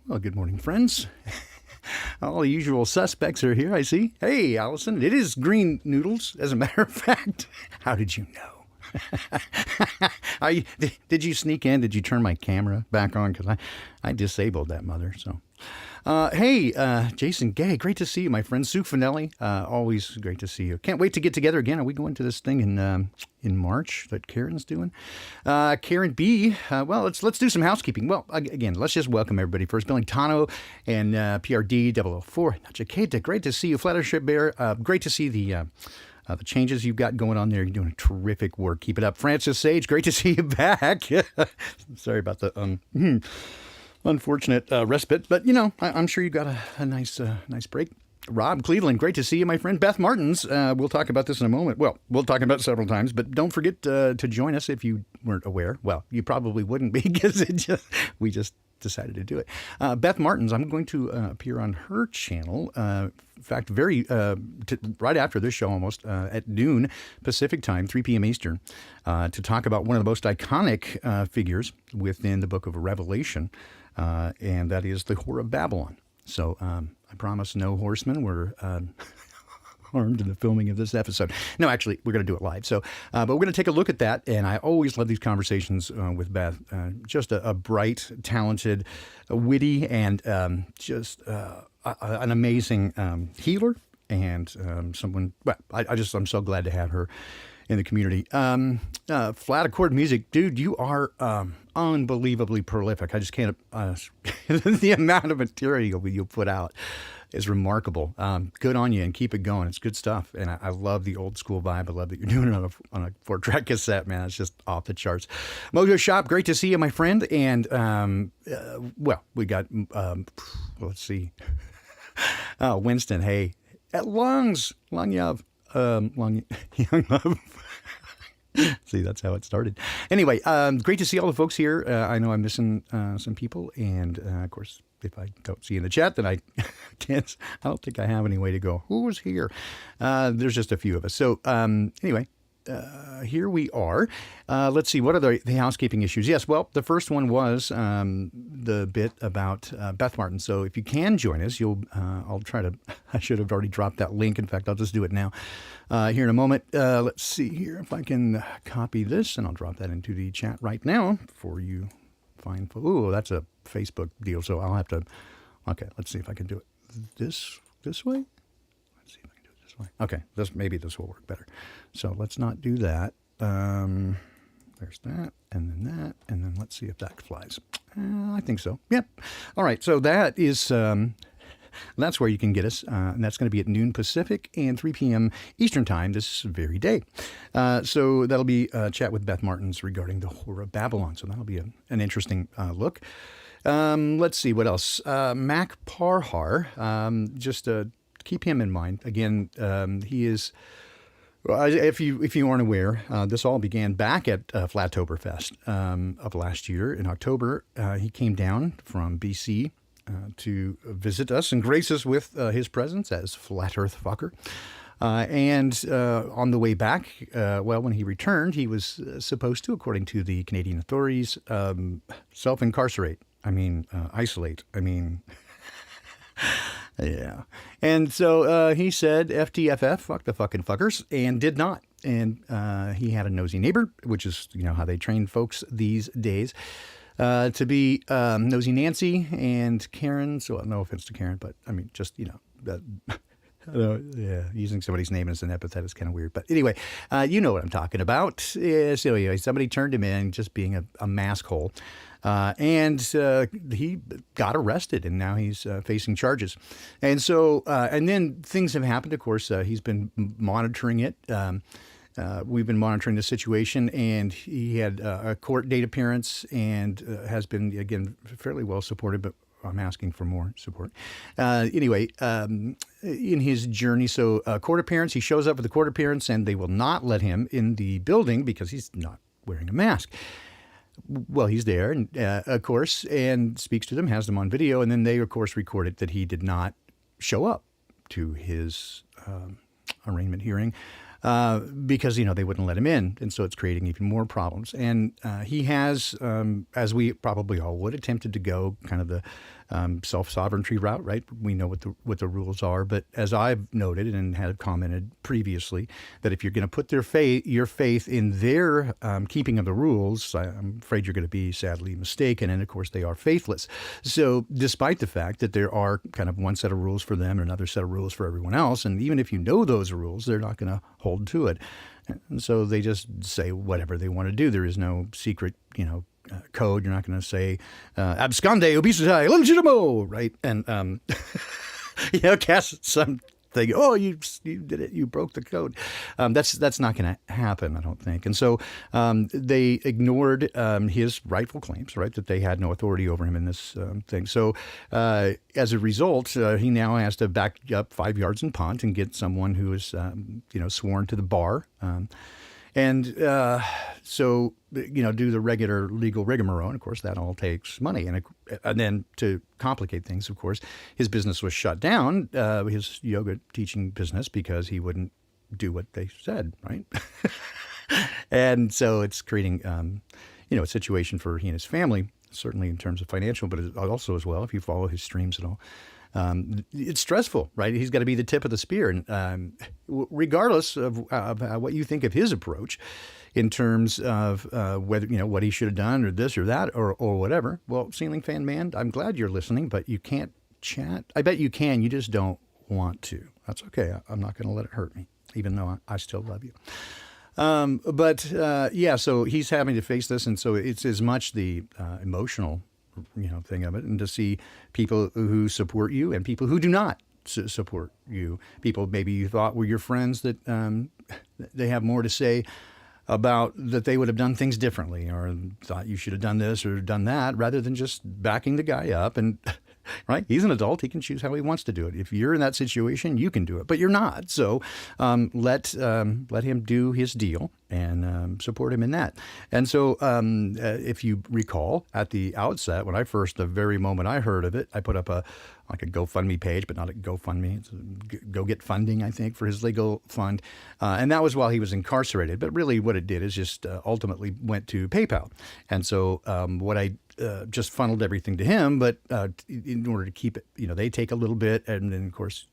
Well, good morning, friends. All the usual suspects are here, I see. Hey, Allison, it is Green Noodles, as a matter of fact. How did you know? Did you sneak in? Did you turn my camera back on? Because I disabled that mother, so. Hey, Jason Gay, great to see you, my friend. Sue Finelli, always great to see you. Can't wait to get together again. Are we going to this thing in March that Karen's doing? Karen B, well, let's do some housekeeping. Well, again, let's just welcome everybody first. Billy Tano and PRD 004. Chiqueta, great to see you. Fluttershy Bear, great to see the changes you've got going on there. You're doing terrific work. Keep it up. Francis Sage, great to see you back. Sorry about the unfortunate respite, but I'm sure you got a nice break. Rob Cleveland, great to see you, my friend. Beth Martins, we'll talk about this in a moment. Well, we'll talk about it several times, but don't forget to join us if you weren't aware. Well, you probably wouldn't be because we just decided to do it. Beth Martins, I'm going to appear on her channel. In fact, right after this show, almost at noon Pacific time, 3 p.m. Eastern, to talk about one of the most iconic figures within the book of Revelation, and that is the Whore of Babylon. So I promise no horsemen were harmed in the filming of this episode. No, actually, we're going to do it live. So, but we're going to take a look at that. And I always love these conversations with Beth. Just a bright, talented, witty, and just an amazing healer and someone. Well, I'm so glad to have her in the community. Flat Accord Music, dude, you are unbelievably prolific. I just can't. The amount of material you put out is remarkable. Good on you, and keep it going. It's good stuff, and I love the old school vibe. I love that you're doing it on a 4-track cassette, man. It's just off the charts. Mojo Shop, great to see you, my friend. And well, we got let's see. Oh, Winston, hey, at Long Young Love. See, that's how it started. Anyway, great to see all the folks here. I know I'm missing some people, and of course, if I don't see you in the chat, then I can't. I don't think I have any way to go. Who was here? There's just a few of us. So anyway, here we are. Let's see. What are the housekeeping issues? Yes. Well, the first one was the bit about Beth Martin. So if you can join us, I'll try to. I should have already dropped that link. In fact, I'll just do it now. Here in a moment. Let's see here if I can copy this, and I'll drop that into the chat right now for you. Fine. Ooh, that's a Facebook deal. So I'll have to. Okay. Let's see if I can do it this way. Let's see if I can do it this way. Okay. Maybe this will work better. So let's not do that. There's that, and then that, and then let's see if that flies. I think so. Yep. All right. So that is. That's where you can get us, and that's going to be at noon Pacific and 3 p.m. Eastern Time this very day. So that'll be a chat with Beth Martins regarding the Whore of Babylon. So that'll be an interesting look. Let's see, what else? Mac Parhar, just keep him in mind. Again, he is... If you aren't aware, this all began back at Flattoberfest of last year in October. He came down from BC to visit us and grace us with his presence as Flat Earth Fucker. And on the way back, when he returned, he was supposed to, according to the Canadian authorities, self-incarcerate. Isolate. Yeah. And so he said, FTFF, fuck the fucking fuckers, and did not. And he had a nosy neighbor, which is, how they train folks these days. To be Nosy Nancy and Karen. So no offense to Karen, but just, Yeah, using somebody's name as an epithet is kind of weird. But anyway, you know what I'm talking about. Yeah, so anyway, somebody turned him in just being a mask hole. And he got arrested, and now he's facing charges. And so, and then things have happened. Of course, he's been monitoring it. We've been monitoring the situation, and he had a court date appearance and has been, again, fairly well supported, but I'm asking for more support. Anyway, in his journey, so court appearance, he shows up with a court appearance, and they will not let him in the building because he's not wearing a mask. Well, he's there, and, of course, and speaks to them, has them on video, and then they, of course, recorded that he did not show up to his arraignment hearing because, they wouldn't let him in. And so it's creating even more problems. And he has, as we probably all would, attempted to go kind of the self-sovereignty route, right? We know what the rules are. But as I've noted and had commented previously, that if you're going to put your faith in their keeping of the rules, I'm afraid you're going to be sadly mistaken. And of course, they are faithless. So despite the fact that there are kind of one set of rules for them and another set of rules for everyone else, and even if you know those rules, they're not going to hold to it. And so they just say whatever they want to do. There is no secret, code. You're not going to say absconde obesity legitimo, right? And cast something. Oh, you did it. You broke the code. That's not going to happen, I don't think. And so they ignored his rightful claims, right, that they had no authority over him in this thing. So as a result, he now has to back up 5 yards and punt and get someone who is sworn to the bar. And so, do the regular legal rigmarole. And of course, that all takes money. And then to complicate things, of course, his business was shut down, his yoga teaching business, because he wouldn't do what they said, right? And so it's creating, a situation for he and his family, certainly in terms of financial, but also as well, if you follow his streams at all. It's stressful, right? He's got to be the tip of the spear. And regardless of what you think of his approach in terms of whether, what he should have done or this or that or whatever. Well, Ceiling Fan Man, I'm glad you're listening, but you can't chat. I bet you can. You just don't want to. That's okay. I'm not going to let it hurt me, even though I still love you. So he's having to face this. And so it's as much the emotional thing of it, and to see people who support you and people who do not support you. People maybe you thought were your friends that they have more to say about that they would have done things differently, or thought you should have done this or done that, rather than just backing the guy up. And right, he's an adult; he can choose how he wants to do it. If you're in that situation, you can do it, but you're not. So let him do his deal and support him in that. And so if you recall at the outset, when the very moment I heard of it, I put up a GoFundMe page, but not a GoFundMe. It's a Go Get Funding, I think, for his legal fund. And that was while he was incarcerated. But really what it did is just ultimately went to PayPal. And so what I just funneled everything to him, but in order to keep it, they take a little bit, and then of course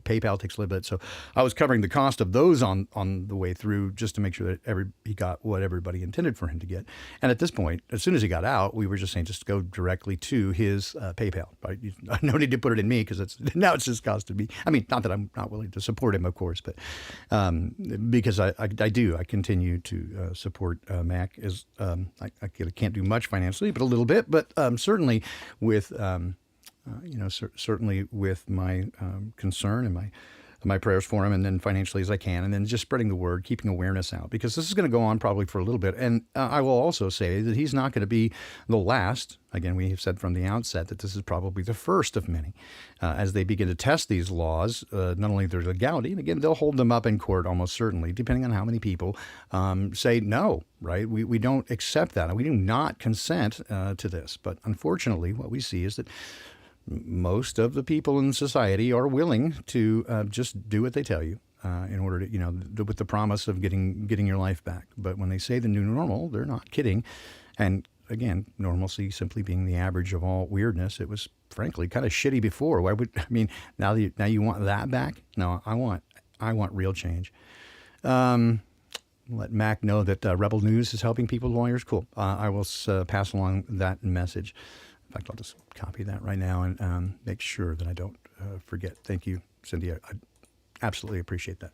PayPal takes a little bit. So I was covering the cost of those on the way through, just to make sure that he got what everybody intended for him to get. And at this point, as soon as he got out, we were just saying just go directly to his PayPal. Right? No need to put it in me, because now it's just costing me. I mean, not that I'm not willing to support him, of course, but because I continue to support Mac. As I can't do much financially, but a little bit, but certainly with certainly with my concern and my prayers for him, and then financially as I can, and then just spreading the word, keeping awareness out, because this is going to go on probably for a little bit. And I will also say that he's not going to be the last. Again, we have said from the outset that this is probably the first of many as they begin to test these laws, not only their legality, and again, they'll hold them up in court almost certainly, depending on how many people say no, right? We don't accept that, and we do not consent to this. But unfortunately, what we see is that most of the people in society are willing to just do what they tell you in order to, with the promise of getting your life back. But when they say the new normal, they're not kidding. And again, normalcy simply being the average of all weirdness. It was frankly kind of shitty before. Now you want that back? No, I want real change. Let Mac know that Rebel News is helping people with lawyers. Cool. I will pass along that message. In fact, I'll just copy that right now and make sure that I don't forget. Thank you, Cindy. Absolutely appreciate that.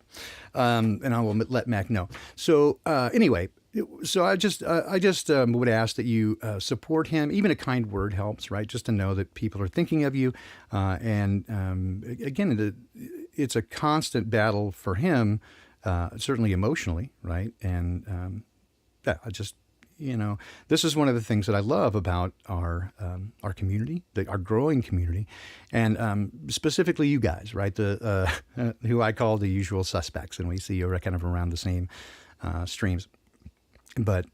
And I will let Mac know. So anyway, so I just would ask that you support him. Even a kind word helps, right? Just to know that people are thinking of you. And again, it's a constant battle for him, certainly emotionally, right? And yeah, this is one of the things that I love about our community, our growing community, and specifically you guys, right? The who I call the usual suspects, and we see you kind of around the same streams. But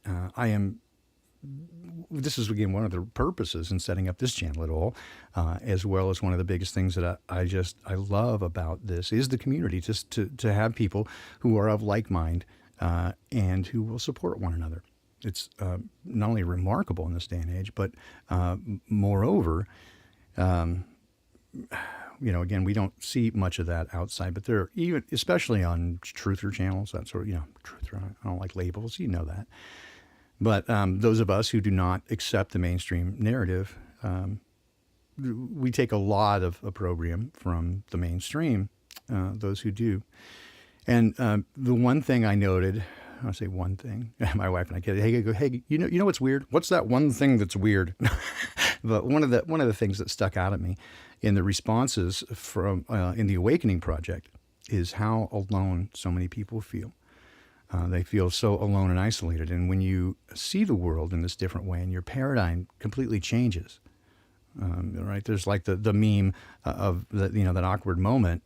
this is again one of the purposes in setting up this channel at all, as well as one of the biggest things that I love about this is the community, just to have people who are of like mind and who will support one another. It's not only remarkable in this day and age, but moreover, again, we don't see much of that outside, but there, even especially on truther channels, that sort of, truther. I don't like labels, that. But those of us who do not accept the mainstream narrative, we take a lot of opprobrium from the mainstream. Those who do, and the one thing I noted. I say one thing. My wife and I get, hey, you know what's weird? What's that one thing that's weird? But one of the things that stuck out at me in the responses from in the Awakening Project is how alone so many people feel. They feel so alone and isolated. And when you see the world in this different way, and your paradigm completely changes, right? There's like the meme of that awkward moment.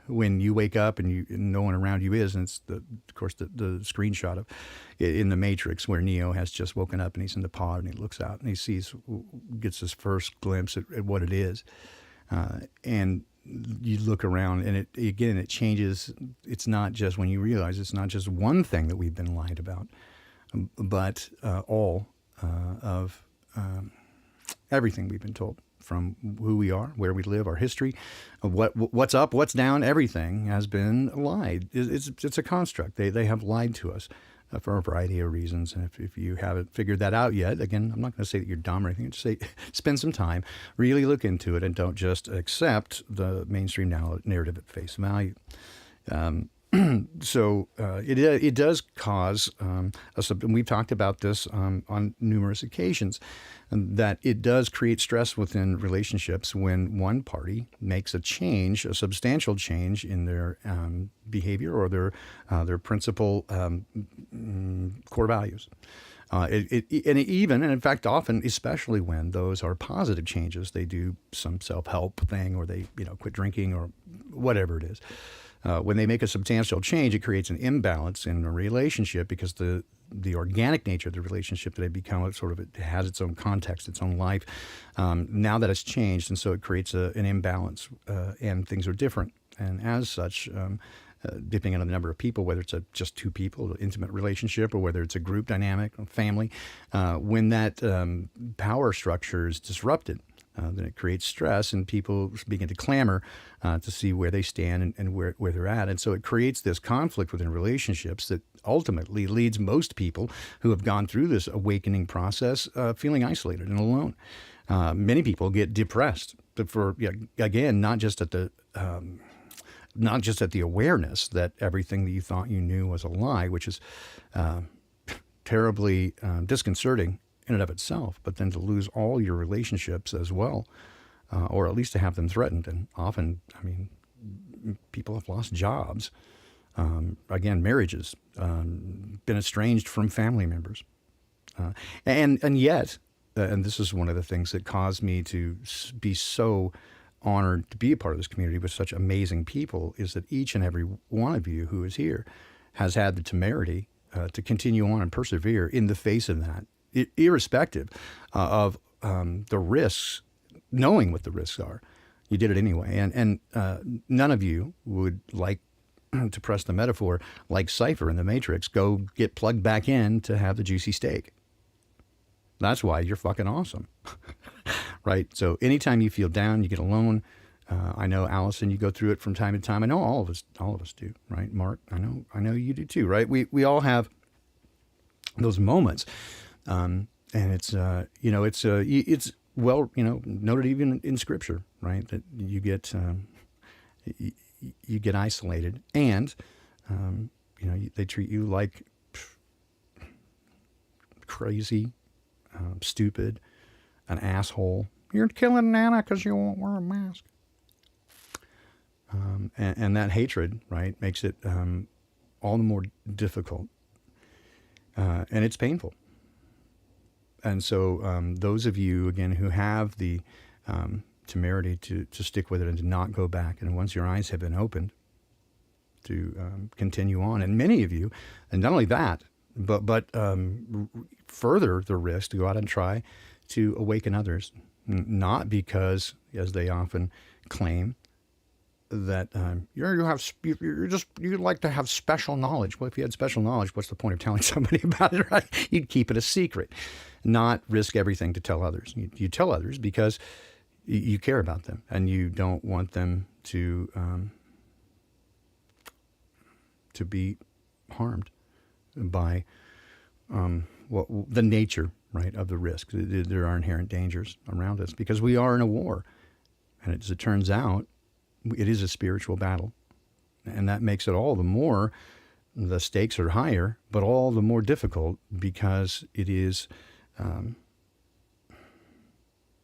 When you wake up and no one around you is, and it's of course the screenshot of in the Matrix where Neo has just woken up and he's in the pod and he looks out and he gets his first glimpse at what it is, and you look around and it changes. It's not just when you realize it's not just one thing that we've been lied about, but all of everything we've been told. From who we are, where we live, our history, what's up, what's down, everything has been lied. It's a construct. They have lied to us for a variety of reasons. And if you haven't figured that out yet, again, I'm not going to say that you're dumb or anything. Just say spend some time, really look into it, and don't just accept the mainstream narrative at face value. So it does cause and we've talked about this on numerous occasions, that it does create stress within relationships when one party makes a substantial change in their behavior or their principal core values. And in fact, often, especially when those are positive changes, they do some self-help thing, or they quit drinking or whatever it is. When they make a substantial change, it creates an imbalance in a relationship because the organic nature of the relationship that it becomes it has its own context, its own life. Now that it's changed, and so it creates an imbalance, and things are different. And as such, depending on the number of people, whether it's just two people, an intimate relationship, or whether it's a group dynamic, a family, when that power structure is disrupted, then it creates stress, and people begin to clamor to see where they stand and where they're at. And so it creates this conflict within relationships that ultimately leads most people who have gone through this awakening process feeling isolated and alone. Many people get depressed, but again, not just at the awareness that everything that you thought you knew was a lie, which is terribly disconcerting in and of itself, but then to lose all your relationships as well, or at least to have them threatened. And often, people have lost jobs, again, marriages, been estranged from family members. And yet, and this is one of the things that caused me to be so honored to be a part of this community with such amazing people, is that each and every one of you who is here has had the temerity to continue on and persevere in the face of that, irrespective of the risks, knowing what the risks are. You did it anyway. And none of you would, like, to press the metaphor, like Cypher in the Matrix, go get plugged back in to have the juicy steak. That's why you're fucking awesome. Right? So anytime you feel down, you get alone. I know, Allison, you go through it from time to time. I know all of us do, right? Mark, I know you do too, right? We all have those moments. And it's well, noted even in Scripture, right? That you get, you get isolated, and they treat you like crazy, stupid, an asshole. You're killing Nana because you won't wear a mask. And that hatred, right, makes it all the more difficult. And it's painful. And so those of you, again, who have the temerity to stick with it and to not go back, and once your eyes have been opened, to continue on. And many of you, and not only that, but further the risk to go out and try to awaken others, not because, as they often claim, that you like to have special knowledge. Well, if you had special knowledge, what's the point of telling somebody about it, right? You'd keep it a secret, not risk everything to tell others. You tell others because you care about them and you don't want them to be harmed by the nature, right, of the risk. There are inherent dangers around us because we are in a war, and as it turns out, it is a spiritual battle, and that makes it all the more, the stakes are higher, but all the more difficult because it is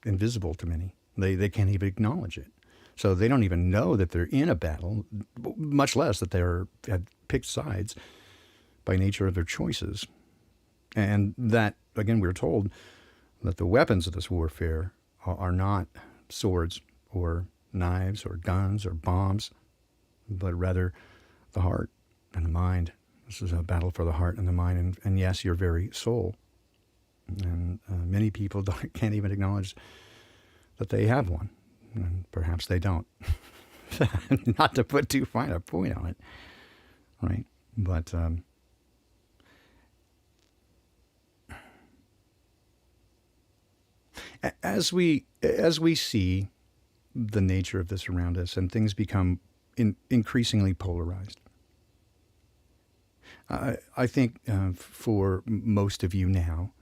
invisible to many. They can't even acknowledge it. So they don't even know that they're in a battle, much less that have picked sides by nature of their choices. And that, again, we're told that the weapons of this warfare are not swords or knives or guns or bombs, but rather the heart and the mind. This is a battle for the heart and the mind, and yes, your very soul. And many people can't even acknowledge that they have one, and perhaps they don't. Not to put too fine a point on it, right? But as we see the nature of this around us, and things become increasingly polarized, I think for most of you now,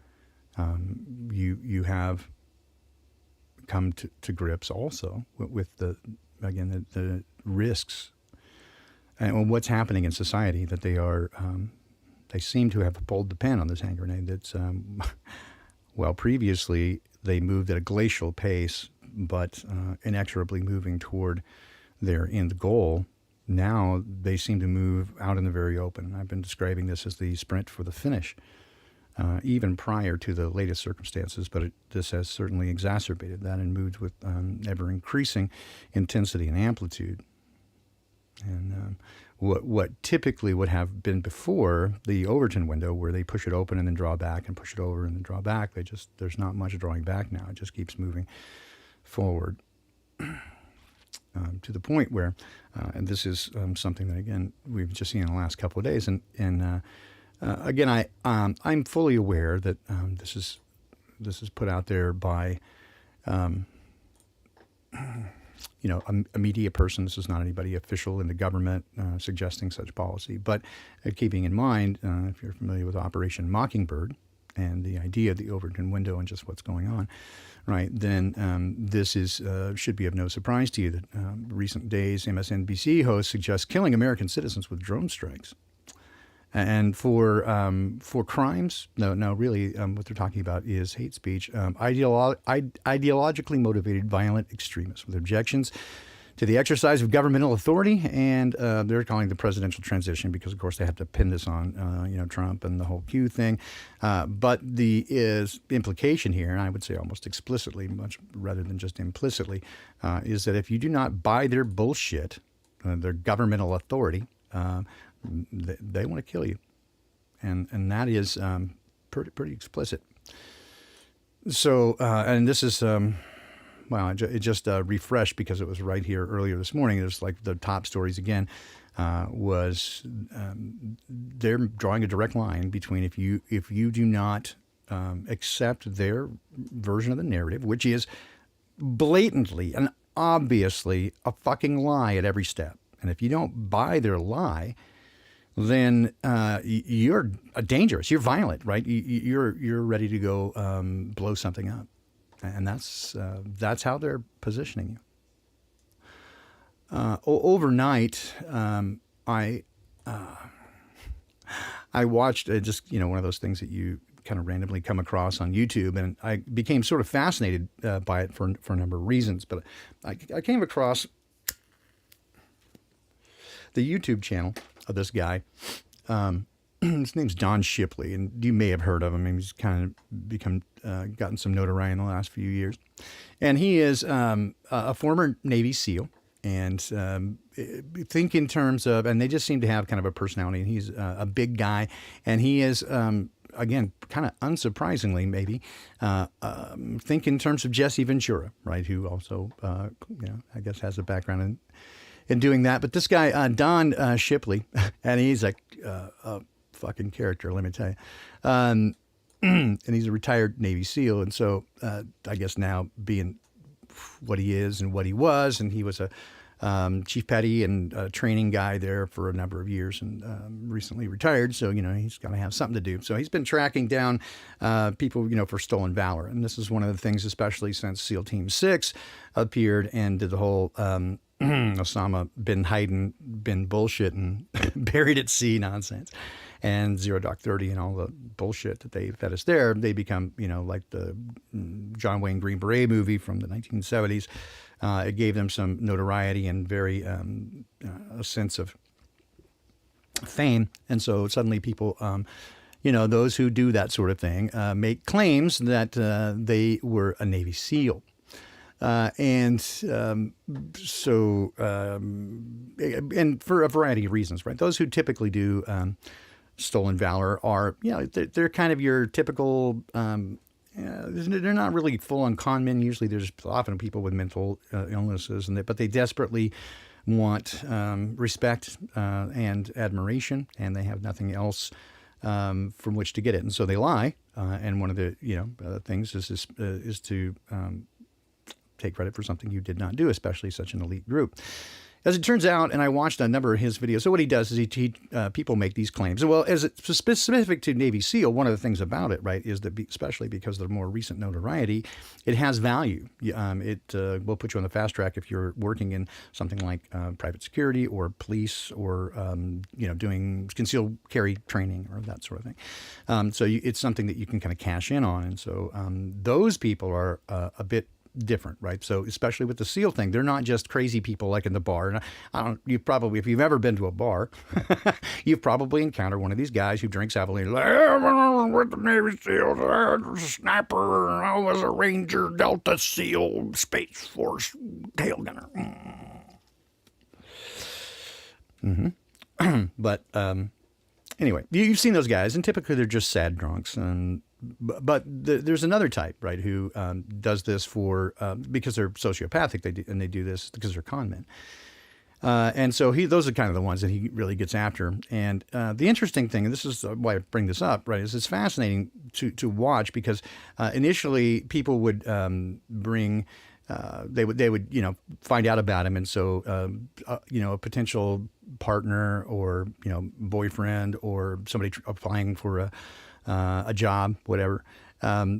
you have come to grips also with the risks and what's happening in society, that they seem to have pulled the pin on this hand grenade. That's well, previously they moved at a glacial pace, but inexorably moving toward their end goal. Now they seem to move out in the very open. I've been describing this as the sprint for the finish, even prior to the latest circumstances, but this has certainly exacerbated that and moved with ever-increasing intensity and amplitude. And what typically would have been before the Overton window, where they push it open and then draw back and push it over and then draw back, there's not much drawing back now. It just keeps moving forward to the point where, and this is something that, again, we've just seen in the last couple of days, and again, I'm fully aware that this is put out there by a media person. This is not anybody official in the government suggesting such policy. But keeping in mind, if you're familiar with Operation Mockingbird and the idea of the Overton window and just what's going on, right, then this should be of no surprise to you that recent days MSNBC host suggests killing American citizens with drone strikes. And for crimes, no, really, what they're talking about is hate speech, ideologically motivated violent extremists with objections to the exercise of governmental authority, and they're calling the presidential transition because, of course, they have to pin this on Trump and the whole Q thing. But the implication here, and I would say almost explicitly, much rather than just implicitly, is that if you do not buy their bullshit, their governmental authority, they want to kill you, and that is pretty explicit. So, and this is it just refreshed because it was right here earlier this morning. It was like the top stories again. Was they're drawing a direct line between if you do not accept their version of the narrative, which is blatantly and obviously a fucking lie at every step, and if you don't buy their lie, then you're dangerous. You're violent, right? You're ready to go blow something up, and that's how they're positioning overnight, I watched just, one of those things that you kind of randomly come across on YouTube, and I became sort of fascinated by it for a number of reasons. But I came across the YouTube channel of this guy. His name's Don Shipley, and you may have heard of him. He's kind of gotten some notoriety in the last few years. And he is a former Navy SEAL. And think in terms of, and they just seem to have kind of a personality. He's a big guy, and he is, again, kind of unsurprisingly, maybe, think in terms of Jesse Ventura, right? Who also, I guess has a background in doing that. But this guy, Don Shipley, and he's a fucking character, let me tell you. And he's a retired Navy SEAL, and so I guess now being what he is and what he was, and he was a chief petty and training guy there for a number of years, and recently retired. So he's got to have something to do. So he's been tracking down people, for stolen valor, and this is one of the things, especially since SEAL Team 6 appeared and did the whole Osama bin Laden bin bullshit and buried at sea nonsense, and Zero Dark 30 and all the bullshit that they fed us there. They become, like the John Wayne Green Beret movie from the 1970s. It gave them some notoriety and very a sense of fame. And so suddenly people, those who do that sort of thing make claims that they were a Navy SEAL. And for a variety of reasons, right? Those who typically do stolen valor are, they're kind of your typical, they're not really full-on con men. Usually there's often people with mental illnesses, but they desperately want respect and admiration, and they have nothing else from which to get it. And so they lie. And one of the things is to take credit for something you did not do, especially such an elite group. As it turns out, and I watched a number of his videos, so what he does is people make these claims. Well, as it's specific to Navy SEAL, one of the things about it, right, is that especially because of the more recent notoriety, it has value. It will put you on the fast track if you're working in something like private security or police or, doing concealed carry training or that sort of thing. So it's something that you can kind of cash in on. And so those people are a bit different, right? So especially with the SEAL thing, they're not just crazy people like in the bar. And if you've ever been to a bar, you've probably encountered one of these guys who drinks heavily, like, with the Navy SEALs, I was a sniper, and I was a Ranger, Delta SEAL, Space Force tail gunner. But anyway, you've seen those guys, and typically they're just sad drunks. But there's another type, right, who does this for because they're sociopathic. They do this because they're con men. And so those are kind of the ones that he really gets after. And the interesting thing, and this is why I bring this up, right, is it's fascinating to watch because initially people would bring. They would find out about him, and so a potential partner or boyfriend or somebody applying for a job, whatever,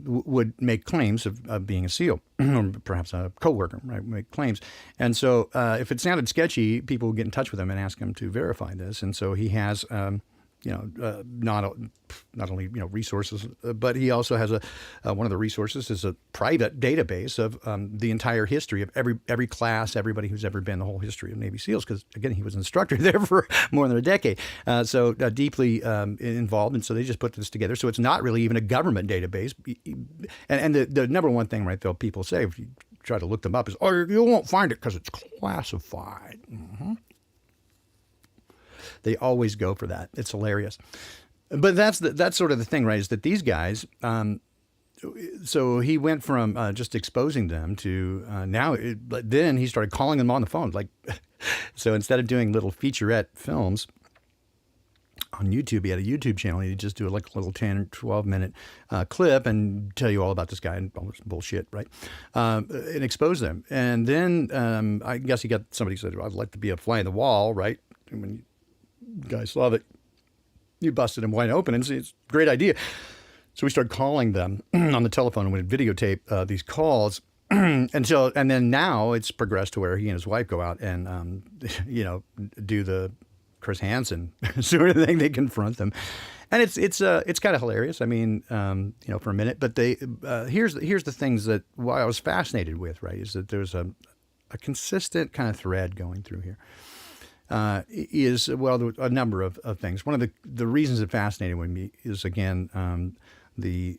would make claims of being a SEAL, or perhaps a coworker, right? Make claims, and so if it sounded sketchy, people would get in touch with him and ask him to verify this, and so he has. Not only resources, but he also has one of the resources is a private database of the entire history of every class, everybody who's ever been, the whole history of Navy SEALs. Because again, he was an instructor there for more than a decade, so deeply involved. And so they just put this together. So it's not really even a government database. And the number one thing, right, though, people say if you try to look them up is, oh, you won't find it because it's classified. Mm-hmm. They always go for that. It's hilarious. But that's sort of the thing, right, is that these guys, so he went from just exposing them to then he started calling them on the phone. Like, so instead of doing little featurette films on YouTube, he had a YouTube channel. He'd just do like a little 10 or 12 minute clip and tell you all about this guy and all this bullshit, right? And expose them. And then I guess he got somebody who said, I'd like to be a fly in the wall, right? And when guy saw that you busted him wide open and it's a great idea. So we started calling them on the telephone and would videotape these calls And then now it's progressed to where he and his wife go out and, do the Chris Hansen sort of thing. They confront them. And it's kind of hilarious. I mean, for a minute, but here's the things that why I was fascinated with, right, is that there's a consistent kind of thread going through here. Is a number of things. One of the reasons it fascinated with me is again the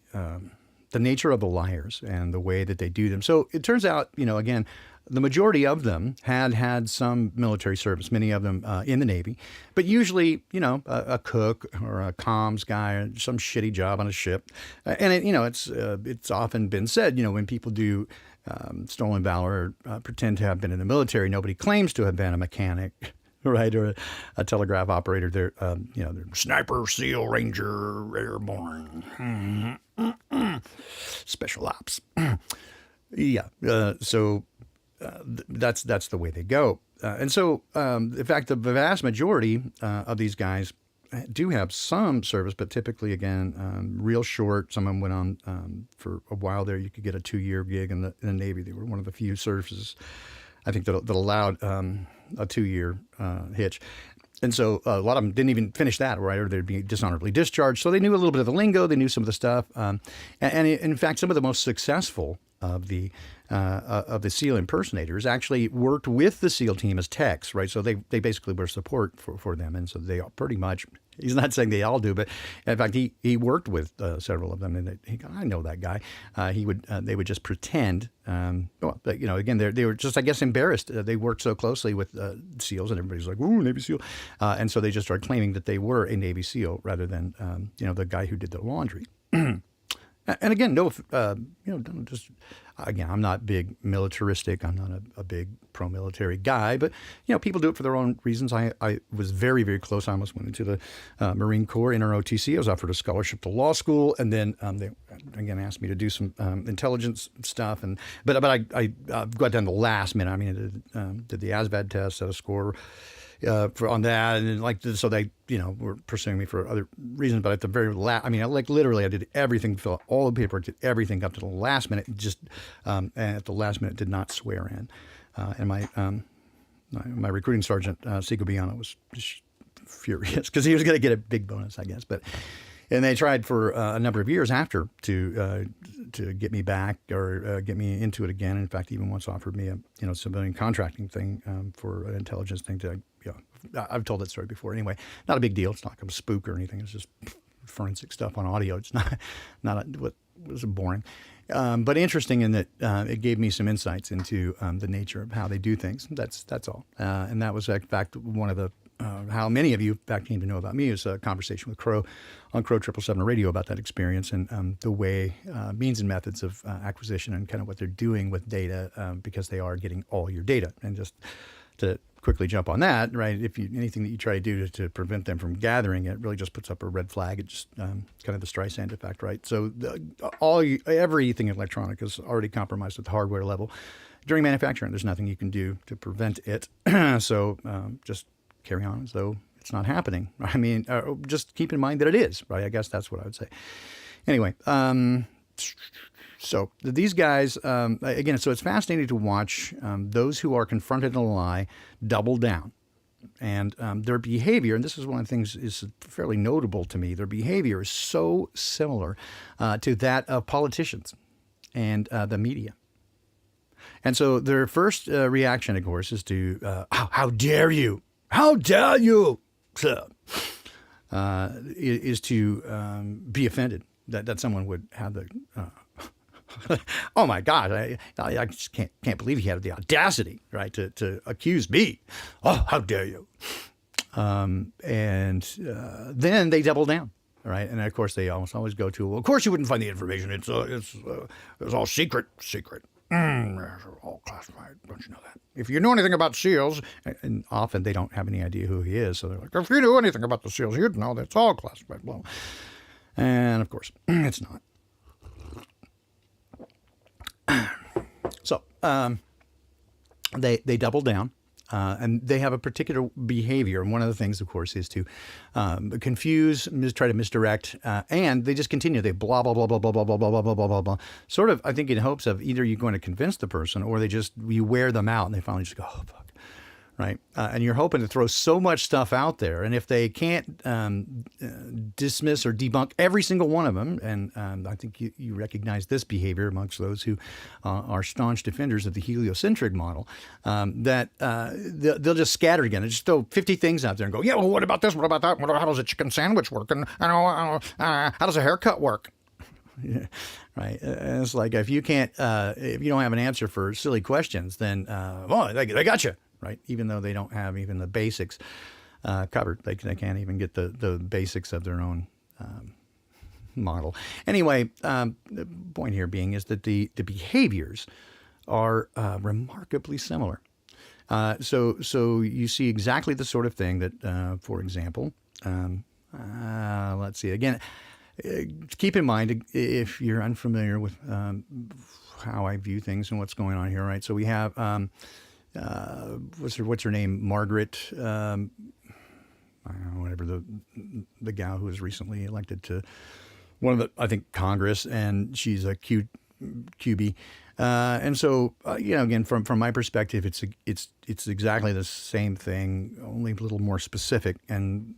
nature of the liars and the way that they do them. So it turns out, again, the majority of them had some military service, many of them in the Navy, but usually, a cook or a comms guy or some shitty job on a ship. And it's often been said, when people do stolen valor or pretend to have been in the military, nobody claims to have been a mechanic, right, or a telegraph operator. They're sniper, SEAL, Ranger, airborne, special ops. Yeah. So that's the way they go. And so, in fact, the vast majority of these guys do have some service, but typically, again, real short. Some of them went on for a while there. You could get a 2-year gig in the Navy. They were one of the few services, I think, that allowed a 2-year hitch. And so a lot of them didn't even finish that, right? Or they'd be dishonorably discharged. So they knew a little bit of the lingo. They knew some of the stuff. And in fact, some of the most successful of the SEAL impersonators actually worked with the SEAL team as techs, right? So they basically were support for them. And so they pretty much, he's not saying they all do, but in fact, he worked with several of them. And I know that guy. They would just pretend. Again, they were just, I guess, embarrassed. They worked so closely with SEALs, and everybody's like, "Ooh, Navy SEAL," and so they just started claiming that they were a Navy SEAL rather than the guy who did the laundry. And again, just again, I'm not big militaristic. I'm not a big pro-military guy, but people do it for their own reasons. I was very, very close. I almost went into the Marine Corps in ROTC. I was offered a scholarship to law school, and then they again asked me to do some intelligence stuff. But I got down to the last minute. I mean, I did the ASVAB test, set a score on that, and so they were pursuing me for other reasons. But at the very last, I mean, literally, I did everything, fill out all the paperwork, did everything up to the last minute. Just and at the last minute, did not swear in. And my recruiting sergeant, Seco Biano, was just furious because he was going to get a big bonus, I guess. And they tried for a number of years after to get me back or get me into it again. In fact, even once offered me a civilian contracting thing for an intelligence thing. I've told that story before. Anyway, not a big deal. It's not like a spook or anything. It's just forensic stuff on audio. It's what was boring, but interesting in that it gave me some insights into the nature of how they do things. That's all. And that was, in fact, one of the how many of you, in fact, came to know about me is a conversation with Crow on Crow 777 radio about that experience and the way means and methods of acquisition and kind of what they're doing with data because they are getting all your data. And just to quickly jump on that, right? If anything that you try to do to prevent them from gathering it really just puts up a red flag. It's just kind of the Streisand effect, right? So everything electronic is already compromised at the hardware level. During manufacturing, there's nothing you can do to prevent it. So just carry on as though it's not happening. I mean, just keep in mind that it is, right? I guess that's what I would say. Anyway, so these guys, again, so it's fascinating to watch those who are confronted in a lie double down. And their behavior, and this is one of the things is fairly notable to me, their behavior is so similar to that of politicians and the media. And so their first reaction, of course, is to, how dare you? How dare you? Is to be offended that someone would have the, oh my God, I just can't believe he had the audacity, right, to accuse me. Oh, how dare you? And then they double down. Right, and of course they almost always go to, well, of course you wouldn't find the information. It's all secret. It's all classified. Don't you know that? If you know anything about SEALs, and often they don't have any idea who he is, so they're like, if you knew anything about the SEALs, you'd know that it's all classified. Well, and of course, it's not. So they double down. and they have a particular behavior. And one of the things, of course, is to confuse, try to misdirect, and they just continue. They blah, blah, blah, blah, blah, blah, blah, blah, blah, blah, blah, blah. Sort of, I think, in hopes of either you're going to convince the person or you wear them out and they finally just go, oh, fuck. Right. And you're hoping to throw so much stuff out there. And if they can't dismiss or debunk every single one of them, and I think you recognize this behavior amongst those who are staunch defenders of the heliocentric model, that they'll just scatter again and just throw 50 things out there and go, yeah, well, what about this? What about that? How does a chicken sandwich work? And how does a haircut work? Yeah, right. And it's like if you don't have an answer for silly questions, then, they got you. Right, even though they don't have even the basics covered, they can't even get the basics of their own model. Anyway, the point here being is that the behaviors are remarkably similar. So you see exactly the sort of thing that, for example, let's see again. Keep in mind if you're unfamiliar with how I view things and what's going on here. Right, so we have. What's her name? Margaret, I don't know, whatever, the gal who was recently elected to one of the, I think, Congress, and she's a QB. And so, again, from my perspective, it's exactly the same thing, only a little more specific and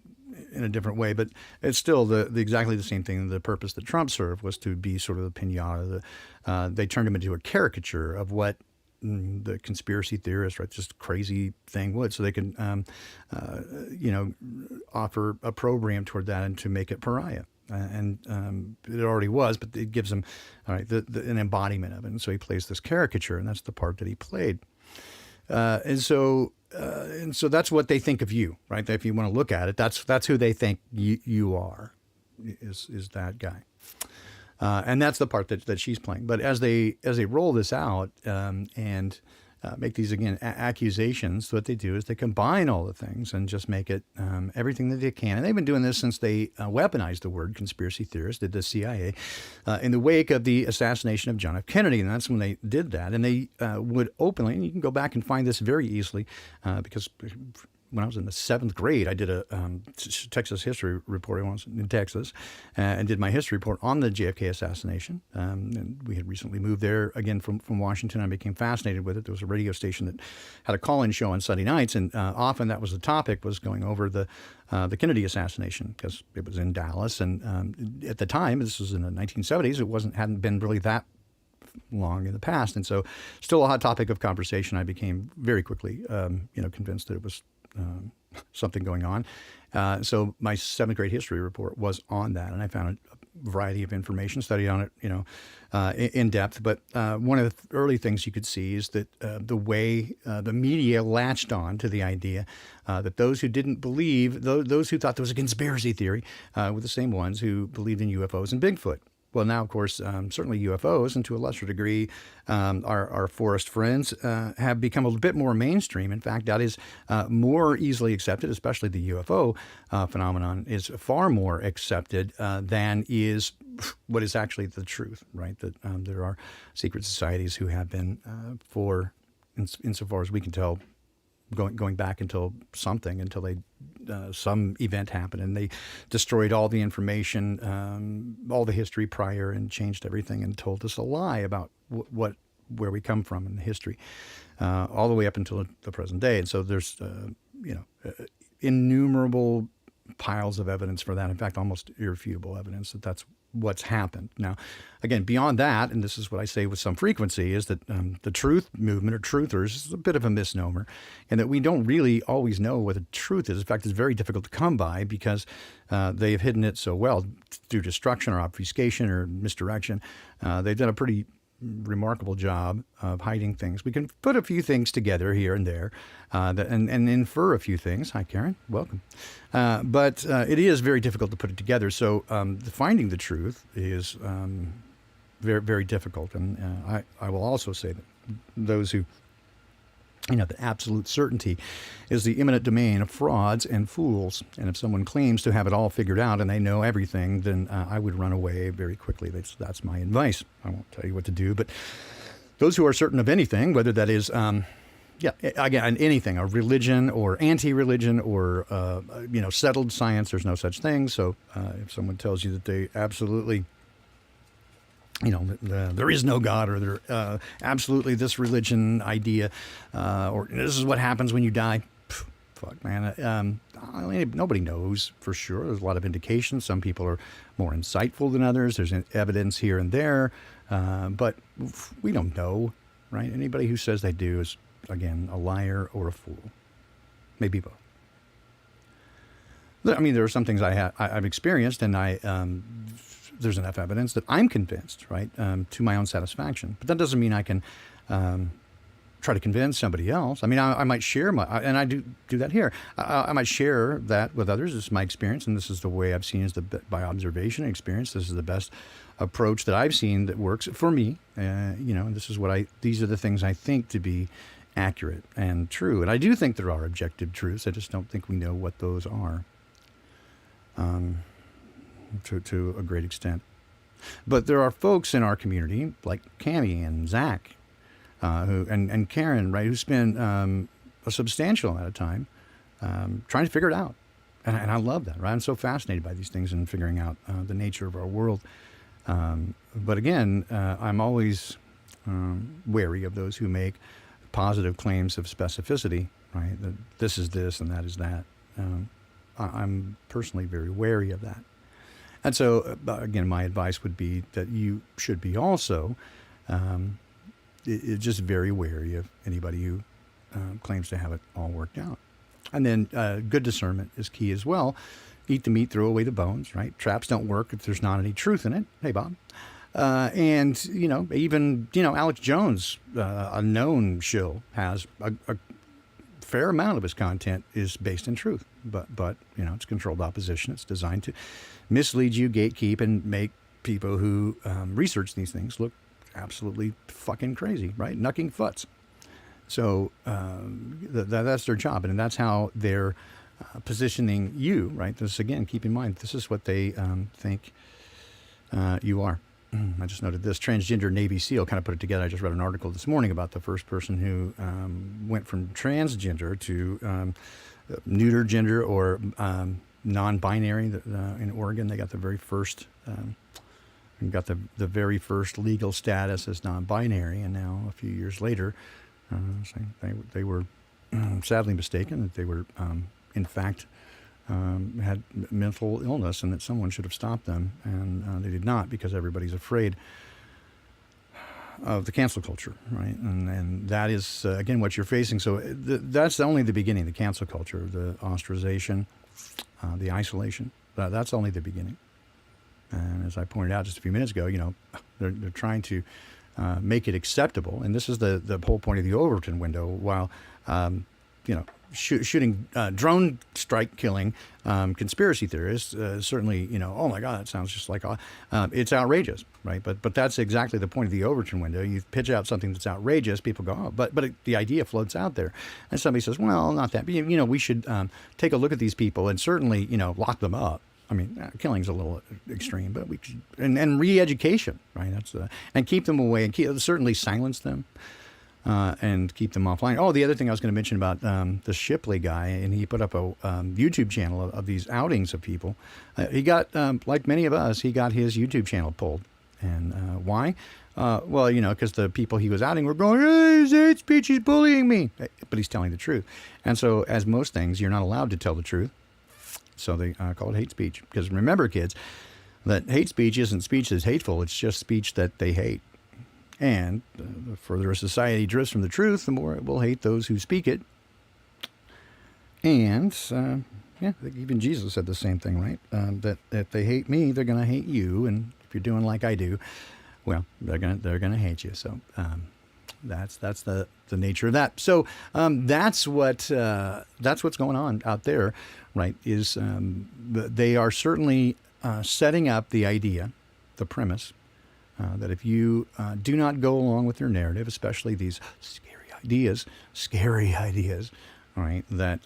in a different way, but it's still the exactly the same thing. The purpose that Trump served was to be sort of the pinata. They turned him into a caricature of what the conspiracy theorists, right, just crazy thing would, so they can, offer a program toward that and to make it pariah. And it already was, but it gives them, all right, an embodiment of it. And so he plays this caricature, and that's the part that he played. And so that's what they think of you, right? If you want to look at it, that's who they think you are, is that guy. And that's the part that she's playing. But as they roll this out and make these, again, accusations, what they do is they combine all the things and just make it everything that they can. And they've been doing this since they weaponized the word conspiracy theorist, did the CIA, in the wake of the assassination of John F. Kennedy. And that's when they did that. And they would openly, and you can go back and find this very easily because when I was in the 7th grade, I did a Texas history report. I was in Texas and did my history report on the JFK assassination. And we had recently moved there again from Washington. I became fascinated with it. There was a radio station that had a call-in show on Sunday nights, and often that was the topic, was going over the Kennedy assassination, because it was in Dallas. And at the time, this was in the 1970s, it hadn't been really that long in the past, and so still a hot topic of conversation. I became very quickly, convinced that it was something going on. So my 7th grade history report was on that, and I found a variety of information, studied on it, in depth. But one of the early things you could see is that the way the media latched on to the idea that those who didn't believe, those who thought there was a conspiracy theory, were the same ones who believed in UFOs and Bigfoot. Well, now, of course, certainly UFOs, and to a lesser degree, our forest friends have become a little bit more mainstream. In fact, that is more easily accepted, especially the UFO phenomenon is far more accepted than is what is actually the truth, right? That there are secret societies who have been, insofar as we can tell, going back until they some event happened and they destroyed all the information, all the history prior, and changed everything and told us a lie about where we come from in the history, all the way up until the present day. And so there's innumerable piles of evidence for that. In fact, almost irrefutable evidence that that's what's happened. Now, again, beyond that, and this is what I say with some frequency, is that the truth movement or truthers is a bit of a misnomer, and that we don't really always know what the truth is. In fact, it's very difficult to come by because they have hidden it so well through destruction or obfuscation or misdirection. They've done a pretty remarkable job of hiding things. We can put a few things together here and there and infer a few things. Hi, Karen. Welcome. But it is very difficult to put it together. So finding the truth is very, very difficult. And I will also say that those who, the absolute certainty is the imminent domain of frauds and fools. And if someone claims to have it all figured out and they know everything, then I would run away very quickly. That's my advice. I won't tell you what to do. But those who are certain of anything, whether that is Yeah, again, anything, a religion or anti-religion or, settled science, there's no such thing. So if someone tells you that they absolutely, there is no God, or there absolutely this religion idea, or this is what happens when you die, fuck, man. Nobody knows for sure. There's a lot of indications. Some people are more insightful than others. There's evidence here and there, but we don't know, right? Anybody who says they do is, again, a liar or a fool. Maybe both. I mean, there are some things I've experienced, and there's enough evidence that I'm convinced, right, to my own satisfaction. But that doesn't mean I can try to convince somebody else. I mean, I might share and I do that here. I might share that with others. This is my experience, and this is the way I've seen by observation and experience. This is the best approach that I've seen that works for me. And this is these are the things I think to be accurate and true. And I do think there are objective truths. I just don't think we know what those are, to a great extent. But there are folks in our community like Cammie and Zach, and Karen, right, who spend a substantial amount of time trying to figure it out. And I love that, right? I'm so fascinated by these things and figuring out the nature of our world. But again, I'm always wary of those who make positive claims of specificity, right? That this is this and that is that. I'm personally very wary of that. And so, again, my advice would be that you should be also just very wary of anybody who claims to have it all worked out. And then good discernment is key as well. Eat the meat, throw away the bones, right? Traps don't work if there's not any truth in it. Hey, Bob. And, even, Alex Jones, a known shill, has a fair amount of his content is based in truth. But it's controlled opposition. It's designed to mislead you, gatekeep, and make people who research these things look absolutely fucking crazy, right? Knucking futs. So that's their job. And that's how they're positioning you, right? This, again, keep in mind, this is what they think you are. I just noted this. Transgender Navy SEAL kind of put it together. I just read an article this morning about the first person who went from transgender to neuter gender or non-binary. In Oregon, they got the very first very first legal status as non-binary, and now a few years later, they were sadly mistaken that they were in fact had mental illness and that someone should have stopped them, and they did not, because everybody's afraid of the cancel culture, right? And that is, again, what you're facing. So that's only the beginning, the cancel culture, the ostracization, the isolation. That's only the beginning. And as I pointed out just a few minutes ago, they're trying to make it acceptable. And this is the whole point of the Overton window. While, shooting drone strike killing conspiracy theorists, certainly, oh my God, it sounds just like, it's outrageous, right? But that's exactly the point of the Overton window. You pitch out something that's outrageous, people go, oh, but the idea floats out there. And somebody says, well, not that, but, we should take a look at these people and certainly, lock them up. I mean, killing's a little extreme, but we should, and re-education, right? That's and keep them away, and certainly silence them. And keep them offline. Oh, the other thing I was going to mention about the Shipley guy, and he put up a YouTube channel of these outings of people. He got, like many of us, he got his YouTube channel pulled. And why? Well, because the people he was outing were going, hey, his hate speech, he's bullying me. But he's telling the truth. And so, as most things, you're not allowed to tell the truth. So they call it hate speech. Because remember, kids, that hate speech isn't speech that's hateful. It's just speech that they hate. And the further a society drifts from the truth, the more it will hate those who speak it. And, I think even Jesus said the same thing, right? That if they hate me, they're going to hate you. And if you're doing like I do, well, they're gonna hate you. So that's the nature of that. So that's what's going on out there, right? Is they are certainly setting up the idea, the premise, that if you do not go along with their narrative, especially these scary ideas, right, that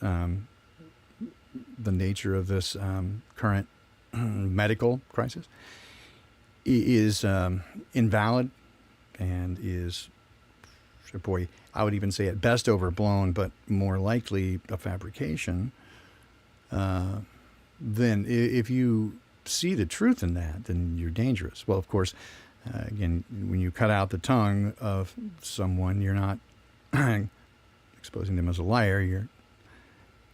the nature of this current medical crisis is invalid and is boy, I would even say at best overblown, but more likely a fabrication, then if you see the truth in that, then you're dangerous. Well, of course, again, when you cut out the tongue of someone, you're not exposing them as a liar. You're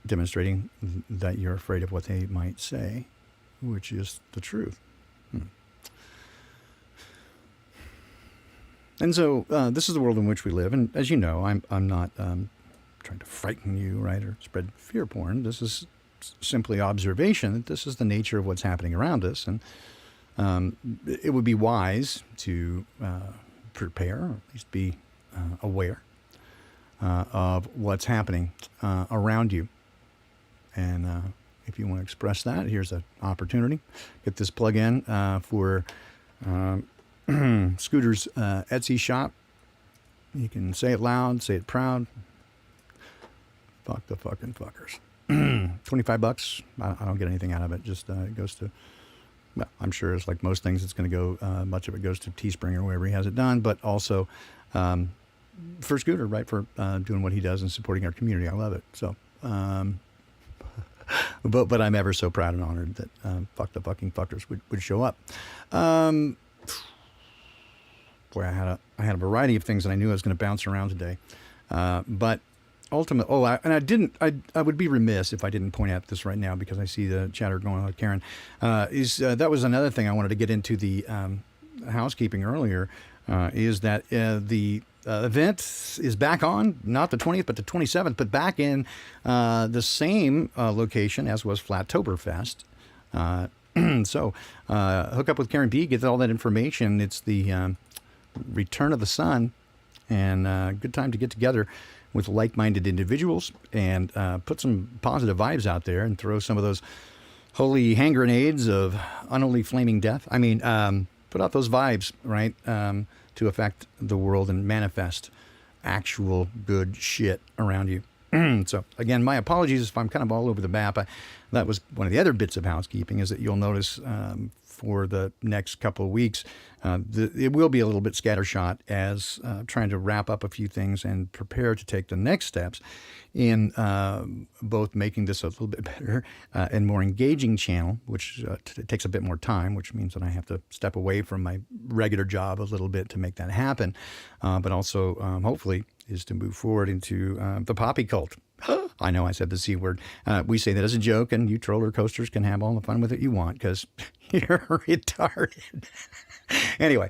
demonstrating that you're afraid of what they might say, which is the truth. And so this is the world in which we live. And as you know, I'm not trying to frighten you, right, or spread fear porn. This is simply observation that this is the nature of what's happening around us. And it would be wise to prepare, or at least be aware of what's happening around you. And if you want to express that, here's an opportunity. Get this plug in for Scooter's Etsy shop. You can say it loud, say it proud. Fuck the fucking fuckers. $25. I don't get anything out of it. Just it goes to, well, I'm sure it's like most things, it's going to go, much of it goes to Teespring or wherever he has it done, but also for Scooter, right, for doing what he does and supporting our community. I love it. So, but I'm ever so proud and honored that fuck the fucking fuckers would show up. Boy, I had a variety of things that I knew I was going to bounce around today, but ultimately, I would be remiss if I didn't point out this right now, because I see the chatter going on with Karen. That was another thing I wanted to get into the housekeeping earlier. Is that the event is back on, not the 20th, but the 27th, but back in the same location as was Flattoberfest. So hook up with Karen B, get all that information. It's the Return of the Sun, and good time to get together with like-minded individuals and put some positive vibes out there and throw some of those holy hand grenades of unholy flaming death. I mean, put out those vibes, right, to affect the world and manifest actual good shit around you. So, again, my apologies if I'm kind of all over the map. That was one of the other bits of housekeeping, is that you'll notice for the next couple of weeks, it will be a little bit scattershot as trying to wrap up a few things and prepare to take the next steps in both making this a little bit better and more engaging channel, which takes a bit more time, which means that I have to step away from my regular job a little bit to make that happen, but also hopefully is to move forward into the poppy cult. I know I said the C word. We say that as a joke, and you roller coasters can have all the fun with it you want, because you're retarded. Anyway,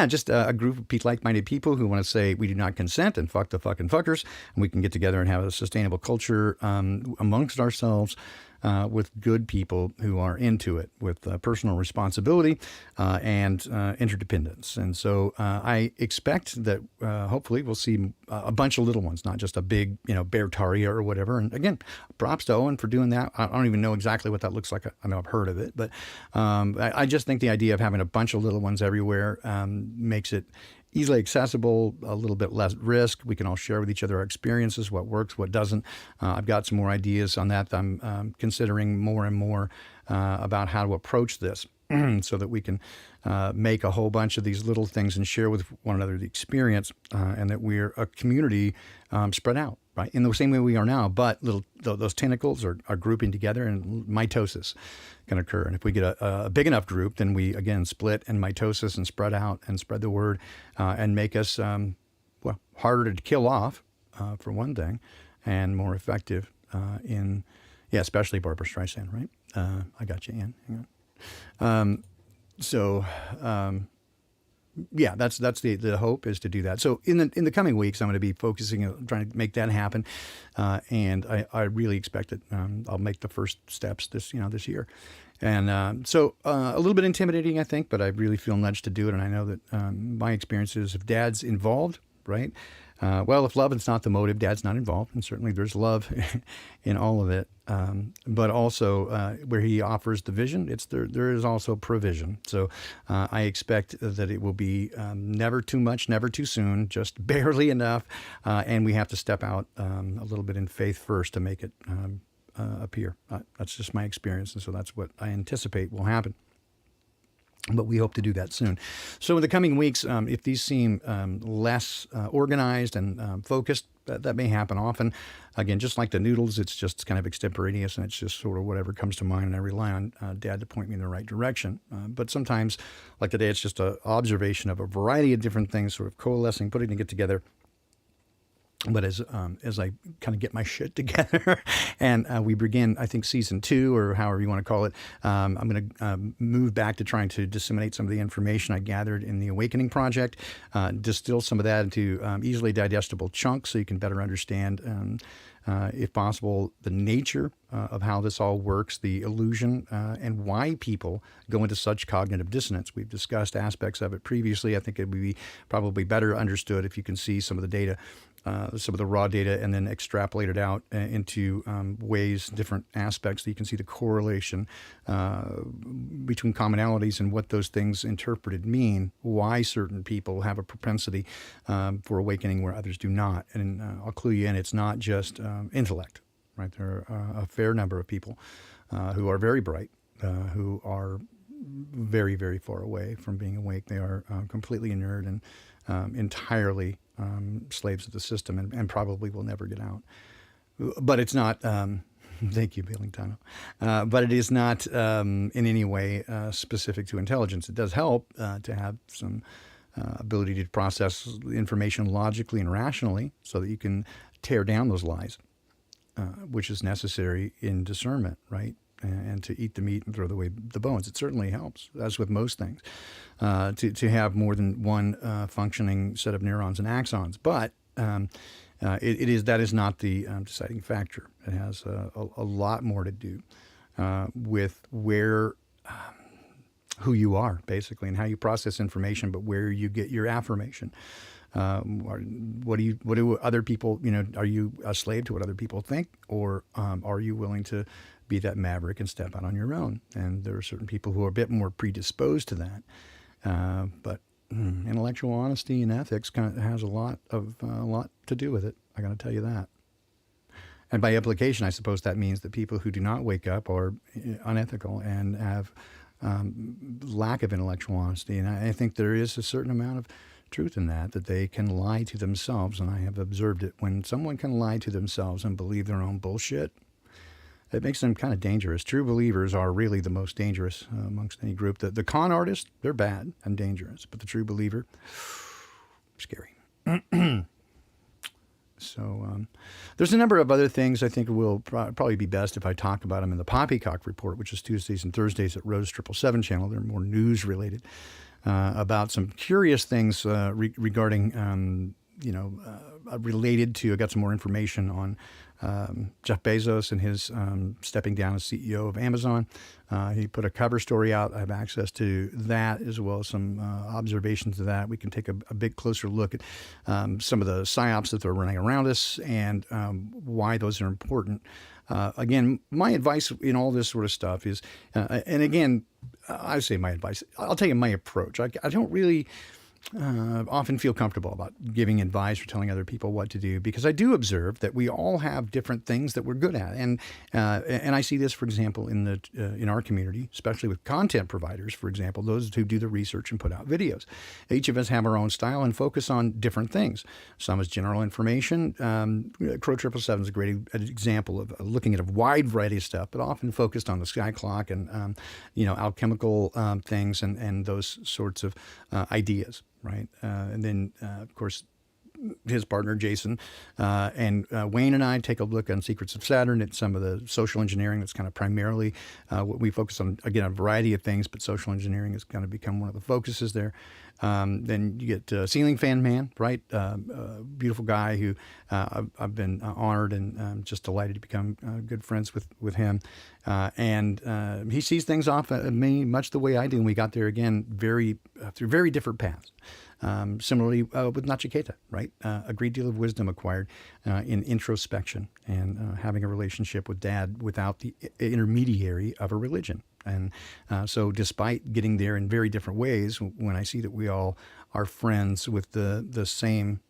just a group of like-minded people who want to say we do not consent and fuck the fucking fuckers, and we can get together and have a sustainable culture amongst ourselves with good people who are into it, with personal responsibility and interdependence. And so I expect that hopefully we'll see a bunch of little ones, not just a big, bear taria or whatever. And again, props to Owen for doing that. I don't even know exactly what that looks like. I know I've heard of it, but I just think the idea of having a bunch of little ones everywhere makes it easily accessible, a little bit less risk. We can all share with each other our experiences, what works, what doesn't. I've got some more ideas on that I'm considering more and more about how to approach this so that we can make a whole bunch of these little things and share with one another the experience, and that we're a community spread out, right, in the same way we are now, but those tentacles are grouping together, and mitosis can occur. And if we get a big enough group, then we, again, split and mitosis and spread out and spread the word and make us, harder to kill off, for one thing, and more effective especially Barbara Streisand, right? I got you, Ann. Hang on. That's the hope, is to do that. So in the coming weeks, I'm going to be focusing on trying to make that happen, and I really expect that I'll make the first steps this year. And so a little bit intimidating, I think, but I really feel nudged to do it, and I know that my experiences, if Dad's involved, right? If love is not the motive, Dad's not involved, and certainly there's love in all of it. But also where he offers the vision, there is also provision. So I expect that it will be never too much, never too soon, just barely enough, and we have to step out a little bit in faith first to make it appear. That's just my experience, and so that's what I anticipate will happen. But we hope to do that soon. So in the coming weeks, if these seem less organized and focused, that may happen often. Again, just like the noodles, it's just kind of extemporaneous, and it's just sort of whatever comes to mind, and I rely on Dad to point me in the right direction. But sometimes, like today, it's just an observation of a variety of different things sort of coalescing, putting it together. But as I kind of get my shit together and we begin, I think, season 2 or however you want to call it, I'm going to move back to trying to disseminate some of the information I gathered in the Awakening Project, distill some of that into easily digestible chunks so you can better understand, if possible, the nature of how this all works, the illusion, and why people go into such cognitive dissonance. We've discussed aspects of it previously. I think it would be probably better understood if you can see some of the data, some of the raw data, and then extrapolate it out into ways, different aspects that you can see the correlation between commonalities and what those things interpreted mean, why certain people have a propensity for awakening where others do not. And I'll clue you in, it's not just intellect, right? There are a fair number of people who are very bright, who are very, very far away from being awake. They are completely inert and entirely slaves of the system, and probably will never get out. But it's not, thank you, Billington, but it is not in any way specific to intelligence. It does help to have some ability to process information logically and rationally so that you can tear down those lies, which is necessary in discernment, right? And to eat the meat and throw away the bones. It certainly helps, as with most things, to have more than one functioning set of neurons and axons. But that is not the deciding factor. It has a lot more to do with who you are, basically, and how you process information, but where you get your affirmation. What do other people, are you a slave to what other people think, or are you willing to be that maverick and step out on your own? And there are certain people who are a bit more predisposed to that. But intellectual honesty and ethics kind of has a lot to do with it. I got to tell you that. And by implication, I suppose that means that people who do not wake up are unethical and have lack of intellectual honesty. And I think there is a certain amount of truth in that they can lie to themselves. And I have observed it. When someone can lie to themselves and believe their own bullshit, it makes them kind of dangerous. True believers are really the most dangerous amongst any group. The con artists, they're bad and dangerous, but the true believer, scary. So there's a number of other things I think will probably be best if I talk about them in the Poppycock Report, which is Tuesdays and Thursdays at Rose 777 channel. They're more news related about some curious things regarding, related to, I got some more information on Jeff Bezos and his stepping down as CEO of Amazon. He put a cover story out. I have access to that as well as some observations of that. We can take a bit closer look at some of the psyops that they're running around us and why those are important. Again, my advice in all this sort of stuff is, and again, I say my advice, I'll tell you my approach. I don't really often feel comfortable about giving advice or telling other people what to do, because I do observe that we all have different things that we're good at, and I see this, for example, in our community, especially with content providers, for example, those who do the research and put out videos. Each of us have our own style and focus on different things. Some is general information. Crow 777 is a great example of looking at a wide variety of stuff, but often focused on the sky clock and alchemical things and those sorts of ideas. Right. And then, of course, his partner, Jason, and Wayne and I take a look on Secrets of Saturn at some of the social engineering. That's kind of primarily what we focus on, again, a variety of things, but social engineering has kind of become one of the focuses there. Then you get Ceiling Fan Man, right? Beautiful guy who I've been honored and just delighted to become good friends with him. And he sees things off at me much the way I do. And we got there, again, through very different paths. Similarly with Nachiketa, right? A great deal of wisdom acquired in introspection and having a relationship with Dad without the intermediary of a religion. And so despite getting there in very different ways, when I see that we all are friends with the same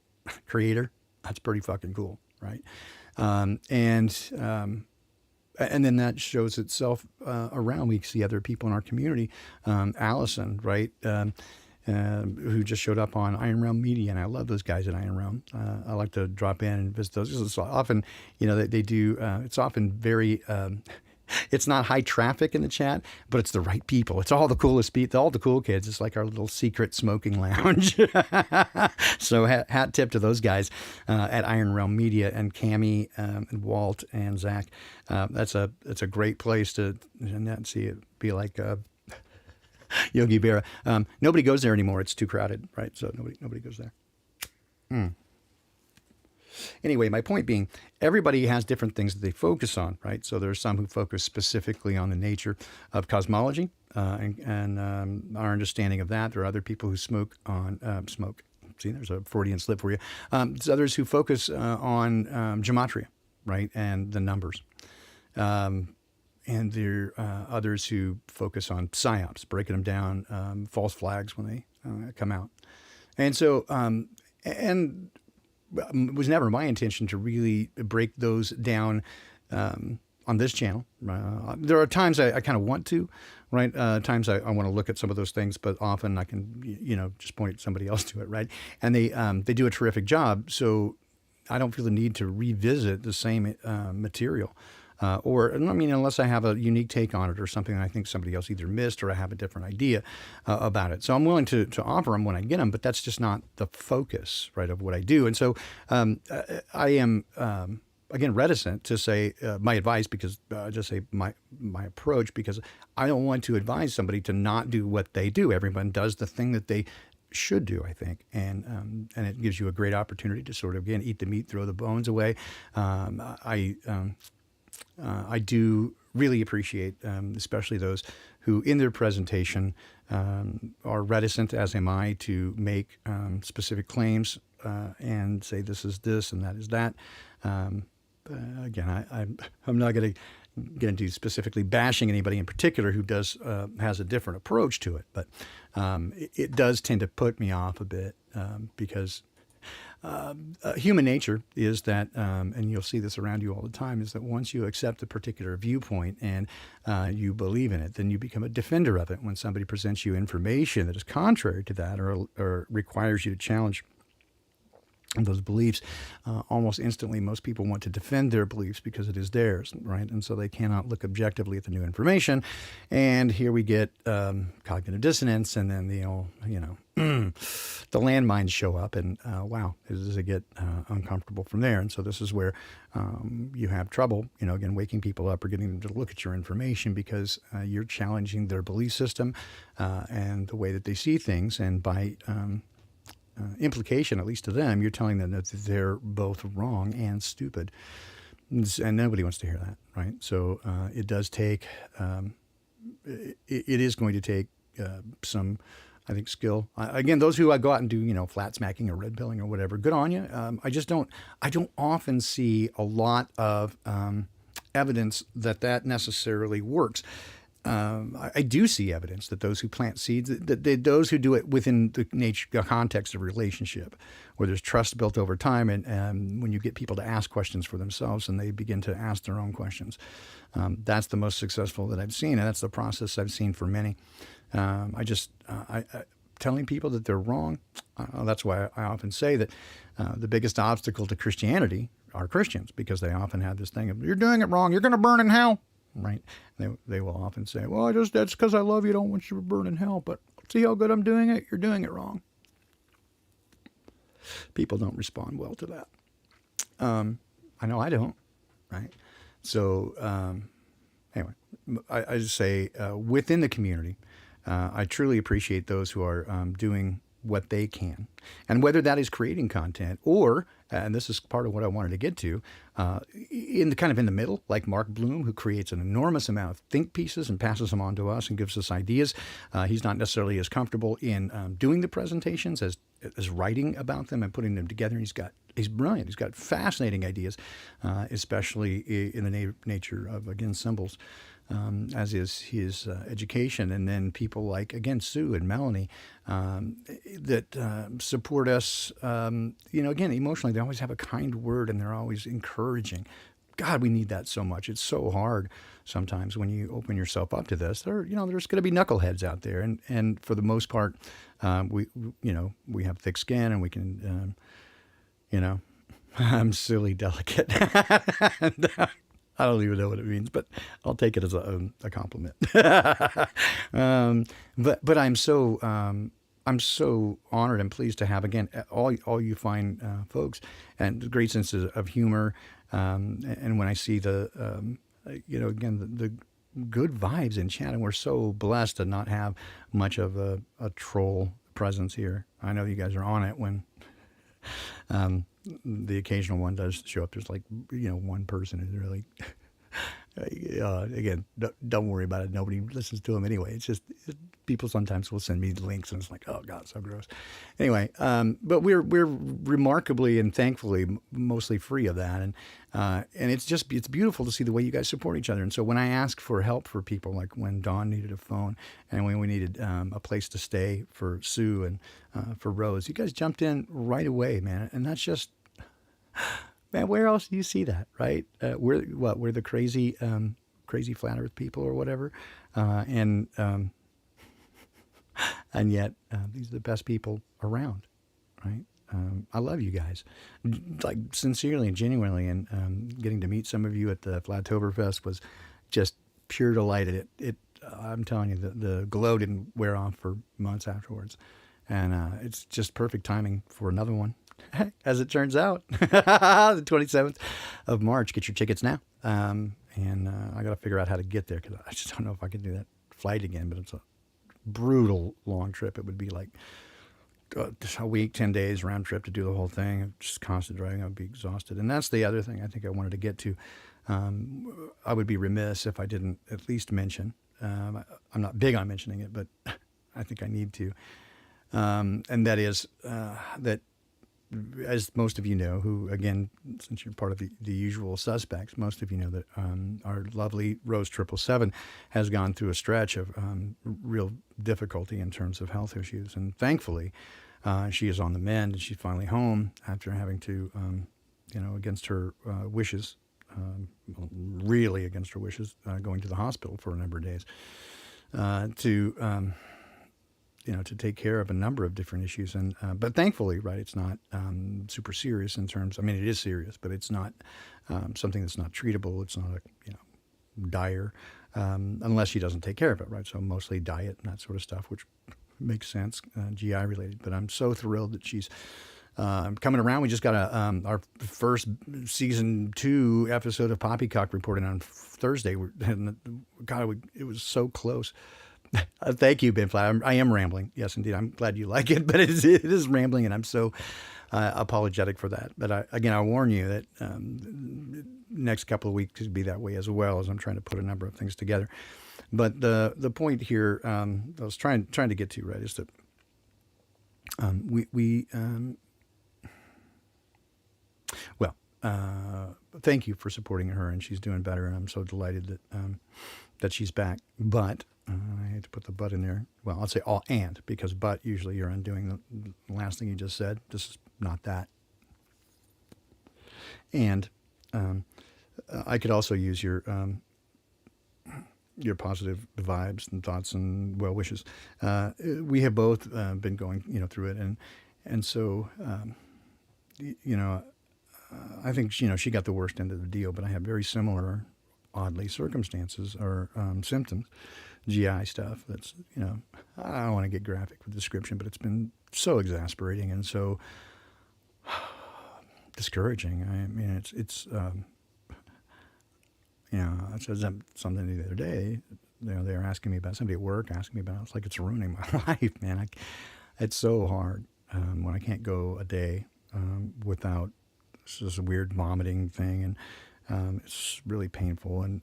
creator, that's pretty fucking cool, right? and then that shows itself around. We see other people in our community, Allison, right, who just showed up on Iron Realm Media, and I love those guys at Iron Realm. I like to drop in and visit those. It's often, they do. It's often very. It's not high traffic in the chat, but it's the right people. It's all the coolest people, all the cool kids. It's like our little secret smoking lounge. So hat tip to those guys at Iron Realm Media, and Cammie and Walt and Zach. It's a great place to see it be like Yogi Berra. Nobody goes there anymore. It's too crowded, right? So nobody goes there. Anyway, my point being, everybody has different things that they focus on, right? So there's some who focus specifically on the nature of cosmology and our understanding of that. There are other people who smoke. See, there's a Freudian slip for you. There's others who focus on gematria, right, and the numbers. And there are others who focus on psyops, breaking them down, false flags when they come out. And so, it was never my intention to really break those down on this channel. There are times I kind of want to, right? Times I want to look at some of those things, but often I can, just point somebody else to it, right? And they do a terrific job, so I don't feel the need to revisit the same material. Unless I have a unique take on it or something I think somebody else either missed or I have a different idea about it. So I'm willing to offer them when I get them, but that's just not the focus, right, of what I do. And so I am, again, reticent to say my advice, because just say my approach, because I don't want to advise somebody to not do what they do. Everyone does the thing that they should do, I think, and it gives you a great opportunity to sort of, again, eat the meat, throw the bones away. I do really appreciate, especially those who in their presentation are reticent, as am I, to make specific claims and say this is this and that is that. Again, I'm not going to get into specifically bashing anybody in particular who has a different approach to it, but it does tend to put me off a bit because human nature is that, and you'll see this around you all the time, is that once you accept a particular viewpoint and you believe in it, then you become a defender of it. When somebody presents you information that is contrary to that or requires you to challenge those beliefs, almost instantly most people want to defend their beliefs because it is theirs, right? And so they cannot look objectively at the new information. And here we get cognitive dissonance, and then the landmines show up, and wow, does it get uncomfortable from there? And so this is where you have trouble, again, waking people up or getting them to look at your information, because you're challenging their belief system and the way that they see things, and by implication, at least to them, you're telling them that they're both wrong and stupid, and nobody wants to hear that, right? So it does take, it is going to take some, I think, skill. Again, those who go out and do, flat smacking or red pilling or whatever, good on you. I don't often see a lot of evidence that necessarily works. I do see evidence that those who plant seeds, that those who do it within the context of relationship, where there's trust built over time, and when you get people to ask questions for themselves and they begin to ask their own questions, that's the most successful that I've seen, and that's the process I've seen for many. Telling people that they're wrong, that's why I often say that the biggest obstacle to Christianity are Christians, because they often have this thing of, you're doing it wrong, you're going to burn in hell. Right? They will often say, well, that's because I love you, don't want you to burn in hell, but see how good I'm doing it? You're doing it wrong. People don't respond well to that. I know I don't, right? So anyway, I just say within the community, I truly appreciate those who are doing what they can, and whether that is creating content or, and this is part of what I wanted to get to, in the middle, like Mark Bloom, who creates an enormous amount of think pieces and passes them on to us and gives us ideas. He's not necessarily as comfortable in doing the presentations as writing about them and putting them together. He's brilliant. He's got fascinating ideas, especially in the nature of, again, symbols. As is his education, and then people like, again, Sue and Melanie that support us, again, emotionally. They always have a kind word, and they're always encouraging. God, we need that so much. It's so hard sometimes when you open yourself up to this. There's going to be knuckleheads out there, and for the most part, we have thick skin, and we can, I'm silly delicate. And, I don't even know what it means, but I'll take it as a compliment. But I'm so honored and pleased to have again all you fine folks and great sense of humor. And when I see again the good vibes in chat, and we're so blessed to not have much of a troll presence here. I know you guys are on it when the occasional one does show up. There's one person who's really again, don't worry about it. Nobody listens to them anyway. It's just people sometimes will send me links, and it's like, oh God, so gross. Anyway, but we're remarkably and thankfully mostly free of that, and it's beautiful to see the way you guys support each other. And so when I ask for help for people, like when Dawn needed a phone, and when we needed a place to stay for Sue and for Rose, you guys jumped in right away, man. And that's just. Man, where else do you see that, right? We're the crazy flat Earth people or whatever, and yet these are the best people around, right? I love you guys, like sincerely and genuinely, and getting to meet some of you at the Flattoberfest was just pure delight. I'm telling you, the glow didn't wear off for months afterwards, and it's just perfect timing for another one. As it turns out, the 27th of March. Get your tickets now. And I got to figure out how to get there because I just don't know if I can do that flight again. But it's a brutal long trip. It would be like a week, 10 days round trip to do the whole thing. Just constant driving. I would be exhausted. And that's the other thing I think I wanted to get to. I would be remiss if I didn't at least mention. I'm not big on mentioning it, but I think I need to. And that is that. As most of you know, who, again, since you're part of the usual suspects, most of you know that our lovely Rose 777 has gone through a stretch of real difficulty in terms of health issues. And thankfully, she is on the mend, and she's finally home after having to, against her wishes, really against her wishes, going to the hospital for a number of days to take care of a number of different issues. And but thankfully, right, it's not super serious in terms. I mean, it is serious, but it's not something that's not treatable. It's not dire unless she doesn't take care of it, right? So mostly diet and that sort of stuff, which makes sense, GI related. But I'm so thrilled that she's coming around. We just got our first season 2 episode of Poppycock reported on Thursday. It was so close. Thank you, Ben Flat. I am rambling. Yes, indeed. I'm glad you like it, but it is rambling, and I'm so apologetic for that. But I warn you that next couple of weeks could be that way as well, as I'm trying to put a number of things together. But the point here I was trying to get to, right, is that thank you for supporting her, and she's doing better, and I'm so delighted that she's back. But I hate to put the but in there. Well, I'll say all and, because but usually you're undoing the last thing you just said. This is not that. And I could also use your positive vibes and thoughts and well wishes. We have both been going through it, and so I think she got the worst end of the deal, but I have very similar, oddly, circumstances or symptoms. GI stuff that's, I don't want to get graphic with description, but it's been so exasperating and so discouraging. I mean, it's I said something the other day, they were asking me about, somebody at work asking me about it. It's like, it's ruining my life, man. It's so hard when I can't go a day without this weird vomiting thing, and it's really painful, and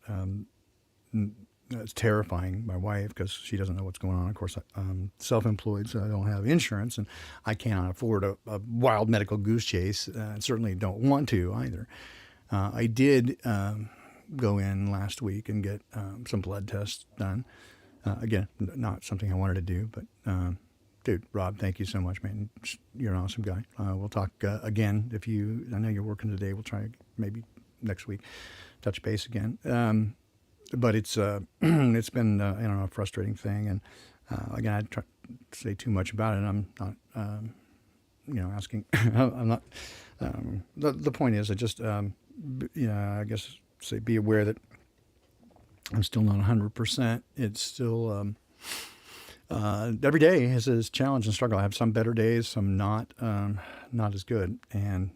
it's terrifying my wife because she doesn't know what's going on. Of course, I'm self-employed, so I don't have insurance, and I cannot afford a wild medical goose chase, and certainly don't want to either. I did go in last week and get some blood tests done. Again, not something I wanted to do, but dude, Rob, thank you so much, man. You're an awesome guy. We'll talk again I know you're working today. We'll try maybe next week, touch base again. But it's it's been a frustrating thing, and again, I try to say too much about it. I'm not asking. I'm not. The point is, I just I guess say be aware that I'm still not 100%. It's still every day is a challenge and struggle. I have some better days, some not as good, and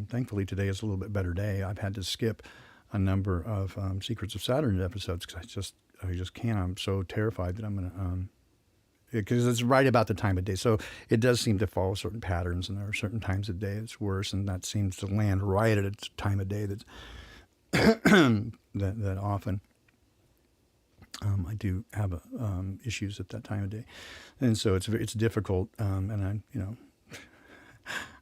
thankfully today is a little bit better day. I've had to skip a number of Secrets of Saturn episodes because I just can't. I'm so terrified that I'm gonna because it's right about the time of day. So it does seem to follow certain patterns, and there are certain times of day it's worse, and that seems to land right at a time of day that's that often. I do have issues at that time of day, and so it's difficult. And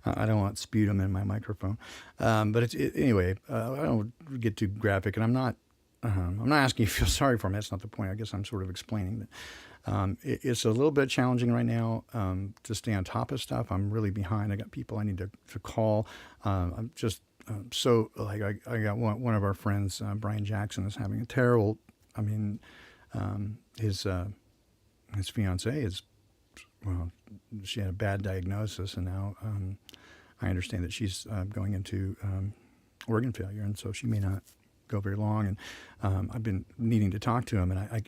I don't want sputum in my microphone, but anyway. I don't get too graphic, and I'm not asking you to feel sorry for me. That's not the point. I guess I'm sort of explaining that it's a little bit challenging right now to stay on top of stuff. I'm really behind. I got people I need to call. I'm just so like I got one of our friends, Brian Jackson, is having a terrible. I mean, his fiancée is, well, she had a bad diagnosis, and now I understand that she's going into organ failure, and so she may not go very long. And I've been needing to talk to him, and I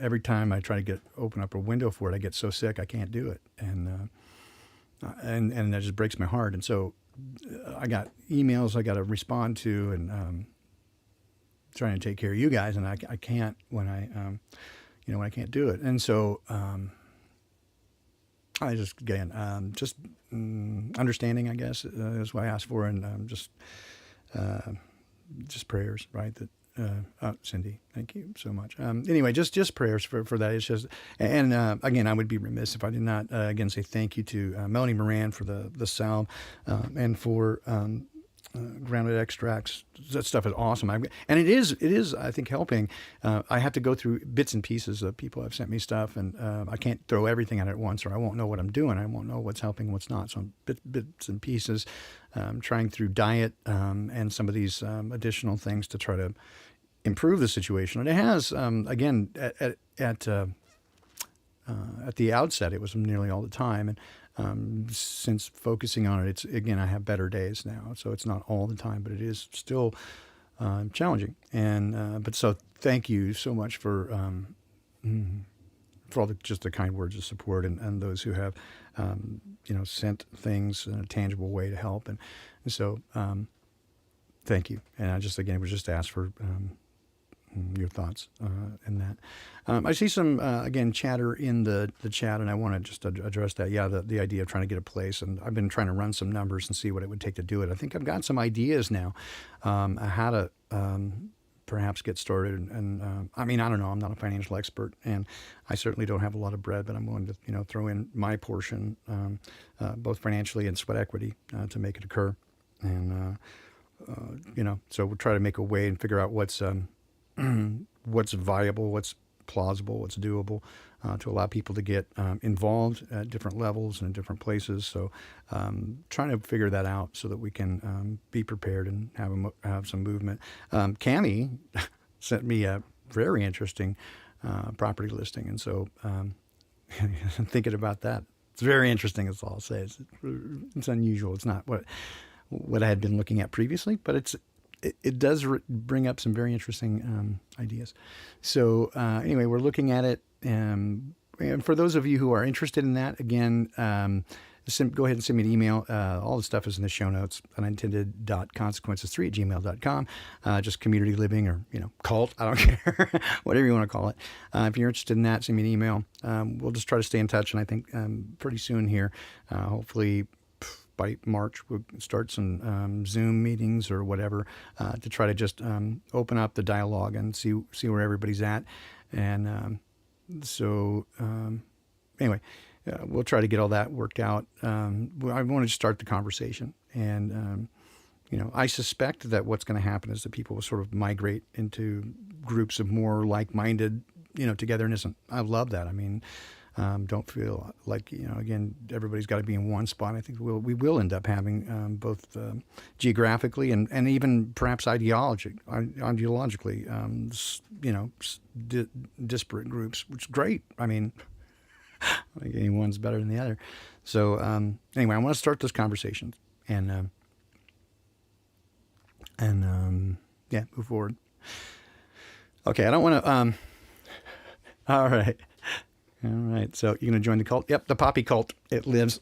every time I try to open up a window for it, I get so sick I can't do it, and that just breaks my heart. And so I got emails I got to respond to, and trying to take care of you guys, and I can't when I can't do it. And so I just again understanding, I guess, is what I asked for, and just prayers, right? That Cindy, thank you so much. Anyway, just prayers for that. It's just, and again, I would be remiss if I did not again say thank you to Melanie Moran for the salve, and for grounded extracts. That stuff is awesome. And it is, I think, helping. I have to go through bits and pieces of people have sent me stuff, and I can't throw everything at it at once, or I won't know what I'm doing. I won't know what's helping, what's not. So bits and pieces, trying through diet and some of these additional things to try to improve the situation. And it has, again, at the outset, it was nearly all the time. And since focusing on it, I have better days now. So it's not all the time, but it is still challenging. And but so thank you so much for all just the kind words of support, and those who have sent things in a tangible way to help. And so thank you. And I just again was just asked for your thoughts in that. I see some, again, chatter in the chat, and I want to just address that. Yeah, the idea of trying to get a place, and I've been trying to run some numbers and see what it would take to do it. I think I've got some ideas now how to perhaps get started. And I mean, I don't know. I'm not a financial expert, and I certainly don't have a lot of bread, but I'm willing to throw in my portion, both financially and sweat equity, to make it occur. And so we'll try to make a way and figure out what's viable, what's plausible, what's doable, to allow people to get involved at different levels and in different places. So trying to figure that out so that we can be prepared and have some movement. Cammie sent me a very interesting property listing, and so thinking about that. It's very interesting, is all I'll say. It's unusual. It's not what I had been looking at previously, but it does bring up some very interesting ideas. So anyway, we're looking at it. And for those of you who are interested in that, again, go ahead and send me an email. All the stuff is in the show notes, unintended.consequences3@gmail.com. Just community living or, cult, I don't care, whatever you want to call it. If you're interested in that, send me an email. We'll just try to stay in touch. And I think pretty soon here, hopefully by March, we'll start some Zoom meetings or whatever to try to just open up the dialogue and see where everybody's at. And anyway, we'll try to get all that worked out. I want to start the conversation. And, I suspect that what's going to happen is that people will sort of migrate into groups of more like-minded, togetherness. And I love that. I mean, Don't feel like, again, everybody's got to be in one spot. I think we will end up having both geographically and even perhaps ideologically, disparate groups, which is great. I mean, I think any one's better than the other. So anyway, I want to start this conversation and move forward. Okay, I don't want to. All right. So you're going to join the cult? Yep, the poppy cult. It lives.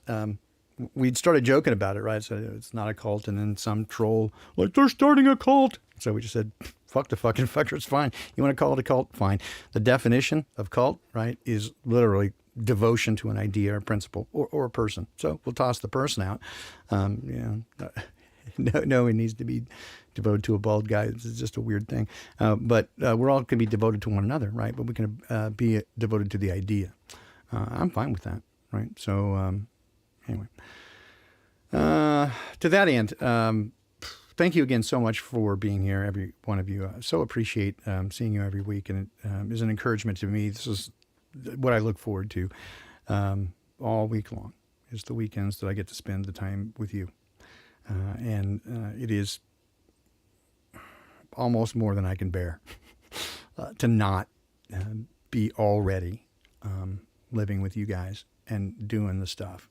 We'd started joking about it, right? So it's not a cult, and then some troll like they're starting a cult. So we just said, "Fuck the fucking fucker. It's fine. You want to call it a cult? Fine." The definition of cult, right, is literally devotion to an idea or principle or a person. So we'll toss the person out. No one needs to be devoted to a bald guy. It's just a weird thing. But we're all going to be devoted to one another, right? But we can be devoted to the idea. I'm fine with that, right? So anyway, to that end, thank you again so much for being here, every one of you. I so appreciate seeing you every week, and it is an encouragement to me. This is what I look forward to all week long, is the weekends that I get to spend the time with you. And it is almost more than I can bear to not be already living with you guys and doing the stuff.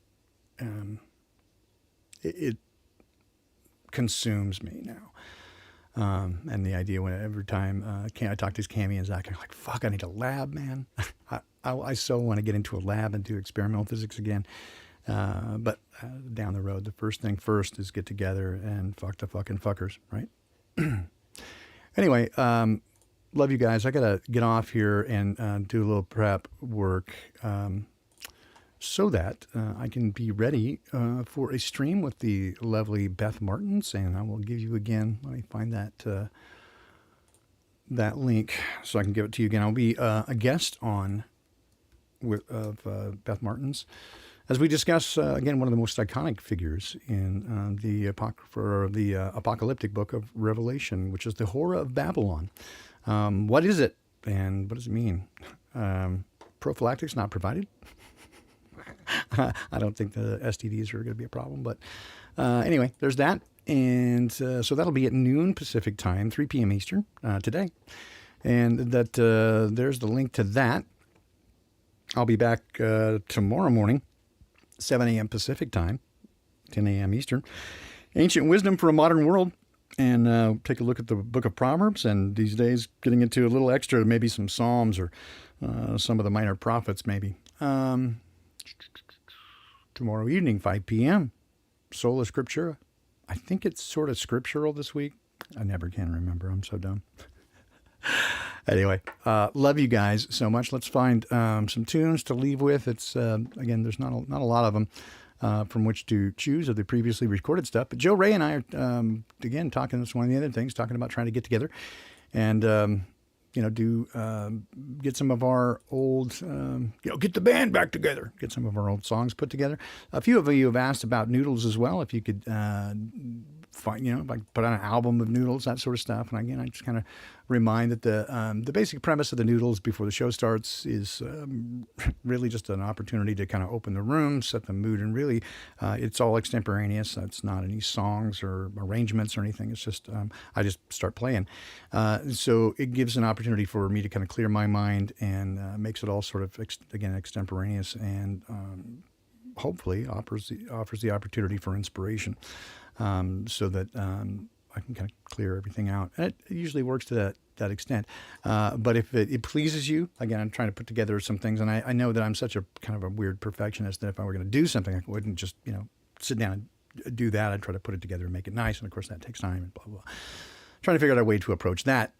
It consumes me now. And the idea when every time I talk to Cammy and Zach, I'm like, fuck, I need a lab, man. I so want to get into a lab and do experimental physics again. But down the road, the first thing first is get together and fuck the fucking fuckers, right? Anyway, love you guys. I got to get off here and do a little prep work so that I can be ready for a stream with the lovely Beth Martins. And I will give you again, let me find that link so I can give it to you again. I'll be a guest of Beth Martins, as we discuss, again, one of the most iconic figures in the apocalyptic book of Revelation, which is the Horror of Babylon. What is it, and what does it mean? Prophylactics not provided. I don't think the STDs are going to be a problem, but anyway, there's that. And so that'll be at noon Pacific time, 3 p.m. Eastern today. And that there's the link to that. I'll be back tomorrow morning, 7 a.m. Pacific time, 10 a.m. Eastern. Ancient Wisdom for a Modern World. And take a look at the book of Proverbs. And these days, getting into a little extra, maybe some Psalms or some of the minor prophets, maybe. Tomorrow evening, 5 p.m., Sola Scriptura. I think it's sort of scriptural this week. I never can remember. I'm so dumb. Anyway, love you guys so much. Let's find some tunes to leave with. It's again, there's not a lot of them from which to choose of the previously recorded stuff. But Joe Ray and I are again talking. That's one of the other things, talking about trying to get together and get some of our old get the band back together. Get some of our old songs put together. A few of you have asked about Noodles as well. If you could find, like put on an album of Noodles, that sort of stuff. And again, I just kind of remind that the basic premise of the Noodles before the show starts is really just an opportunity to kind of open the room, set the mood, and really it's all extemporaneous. It's not any songs or arrangements or anything. It's just I just start playing. So it gives an opportunity for me to kind of clear my mind and makes it all sort of extemporaneous and hopefully offers the opportunity for inspiration. So that I can kind of clear everything out. And it usually works to that extent. But if it pleases you, again, I'm trying to put together some things, and I know that I'm such a kind of a weird perfectionist that if I were going to do something, I wouldn't just sit down and do that. I'd try to put it together and make it nice, and of course that takes time and blah blah. Trying to figure out a way to approach that.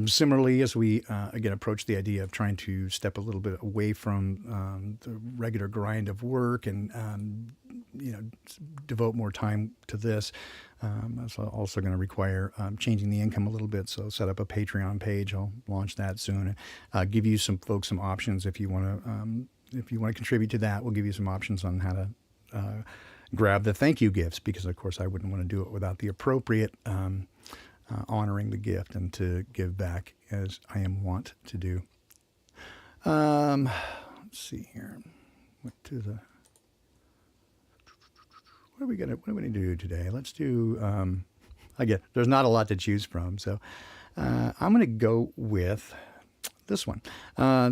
Similarly, as we again approach the idea of trying to step a little bit away from the regular grind of work and devote more time to this. That's also going to require changing the income a little bit. So set up a Patreon page. I'll launch that soon. Give you some options if you want to contribute to that. We'll give you some options on how to grab the thank you gifts, because of course I wouldn't want to do it without the appropriate honoring the gift and to give back as I am wont to do. let's see here. What do we need to do today? Let's do, again, there's not a lot to choose from. So I'm going to go with this one.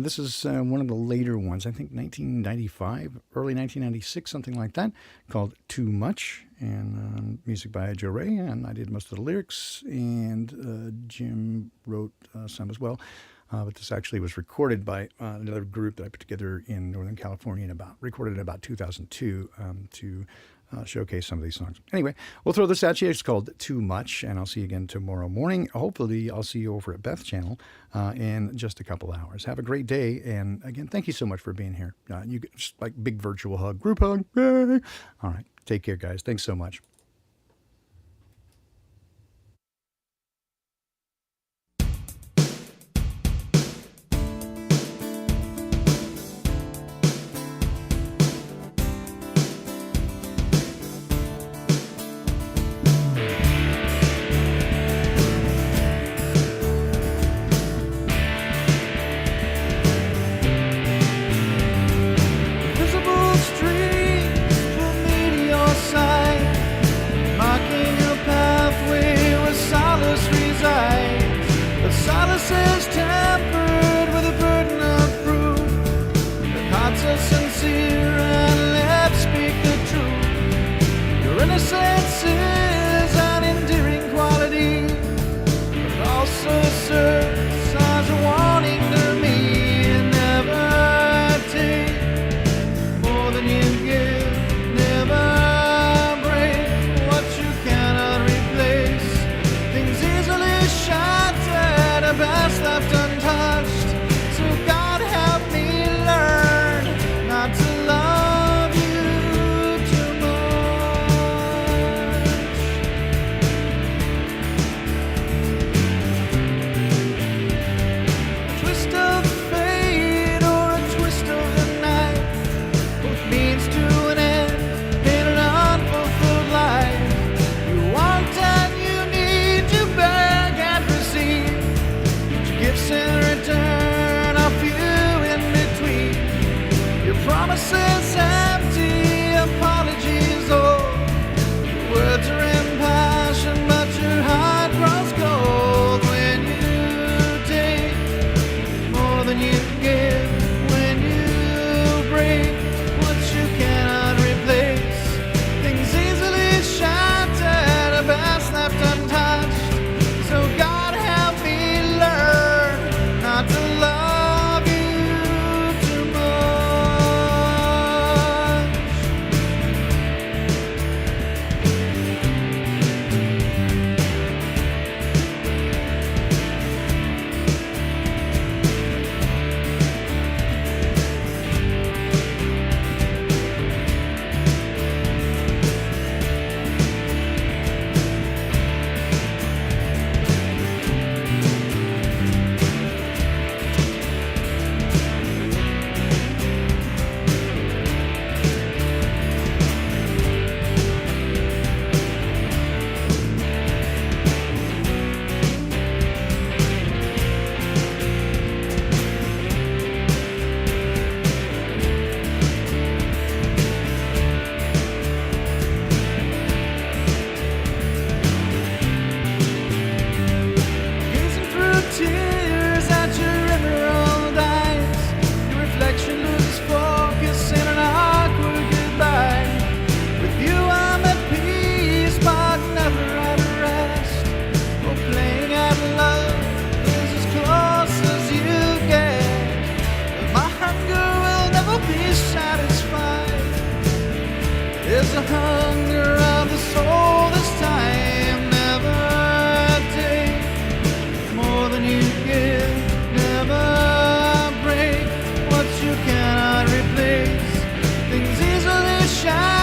This is one of the later ones, I think 1995, early 1996, something like that, called Too Much, and music by Joe Ray, and I did most of the lyrics, and Jim wrote some as well. But this actually was recorded by another group that I put together in Northern California recorded in about 2002 to showcase some of these songs. Anyway, we'll throw this at you. It's called Too Much, and I'll see you again tomorrow morning. Hopefully, I'll see you over at Beth Channel in just a couple hours. Have a great day, and again, thank you so much for being here. You get just like big virtual hug, group hug. Yay! All right, take care, guys. Thanks so much. There's a hunger of the soul this time. Never take more than you give. Never break what you cannot replace. Things easily shine.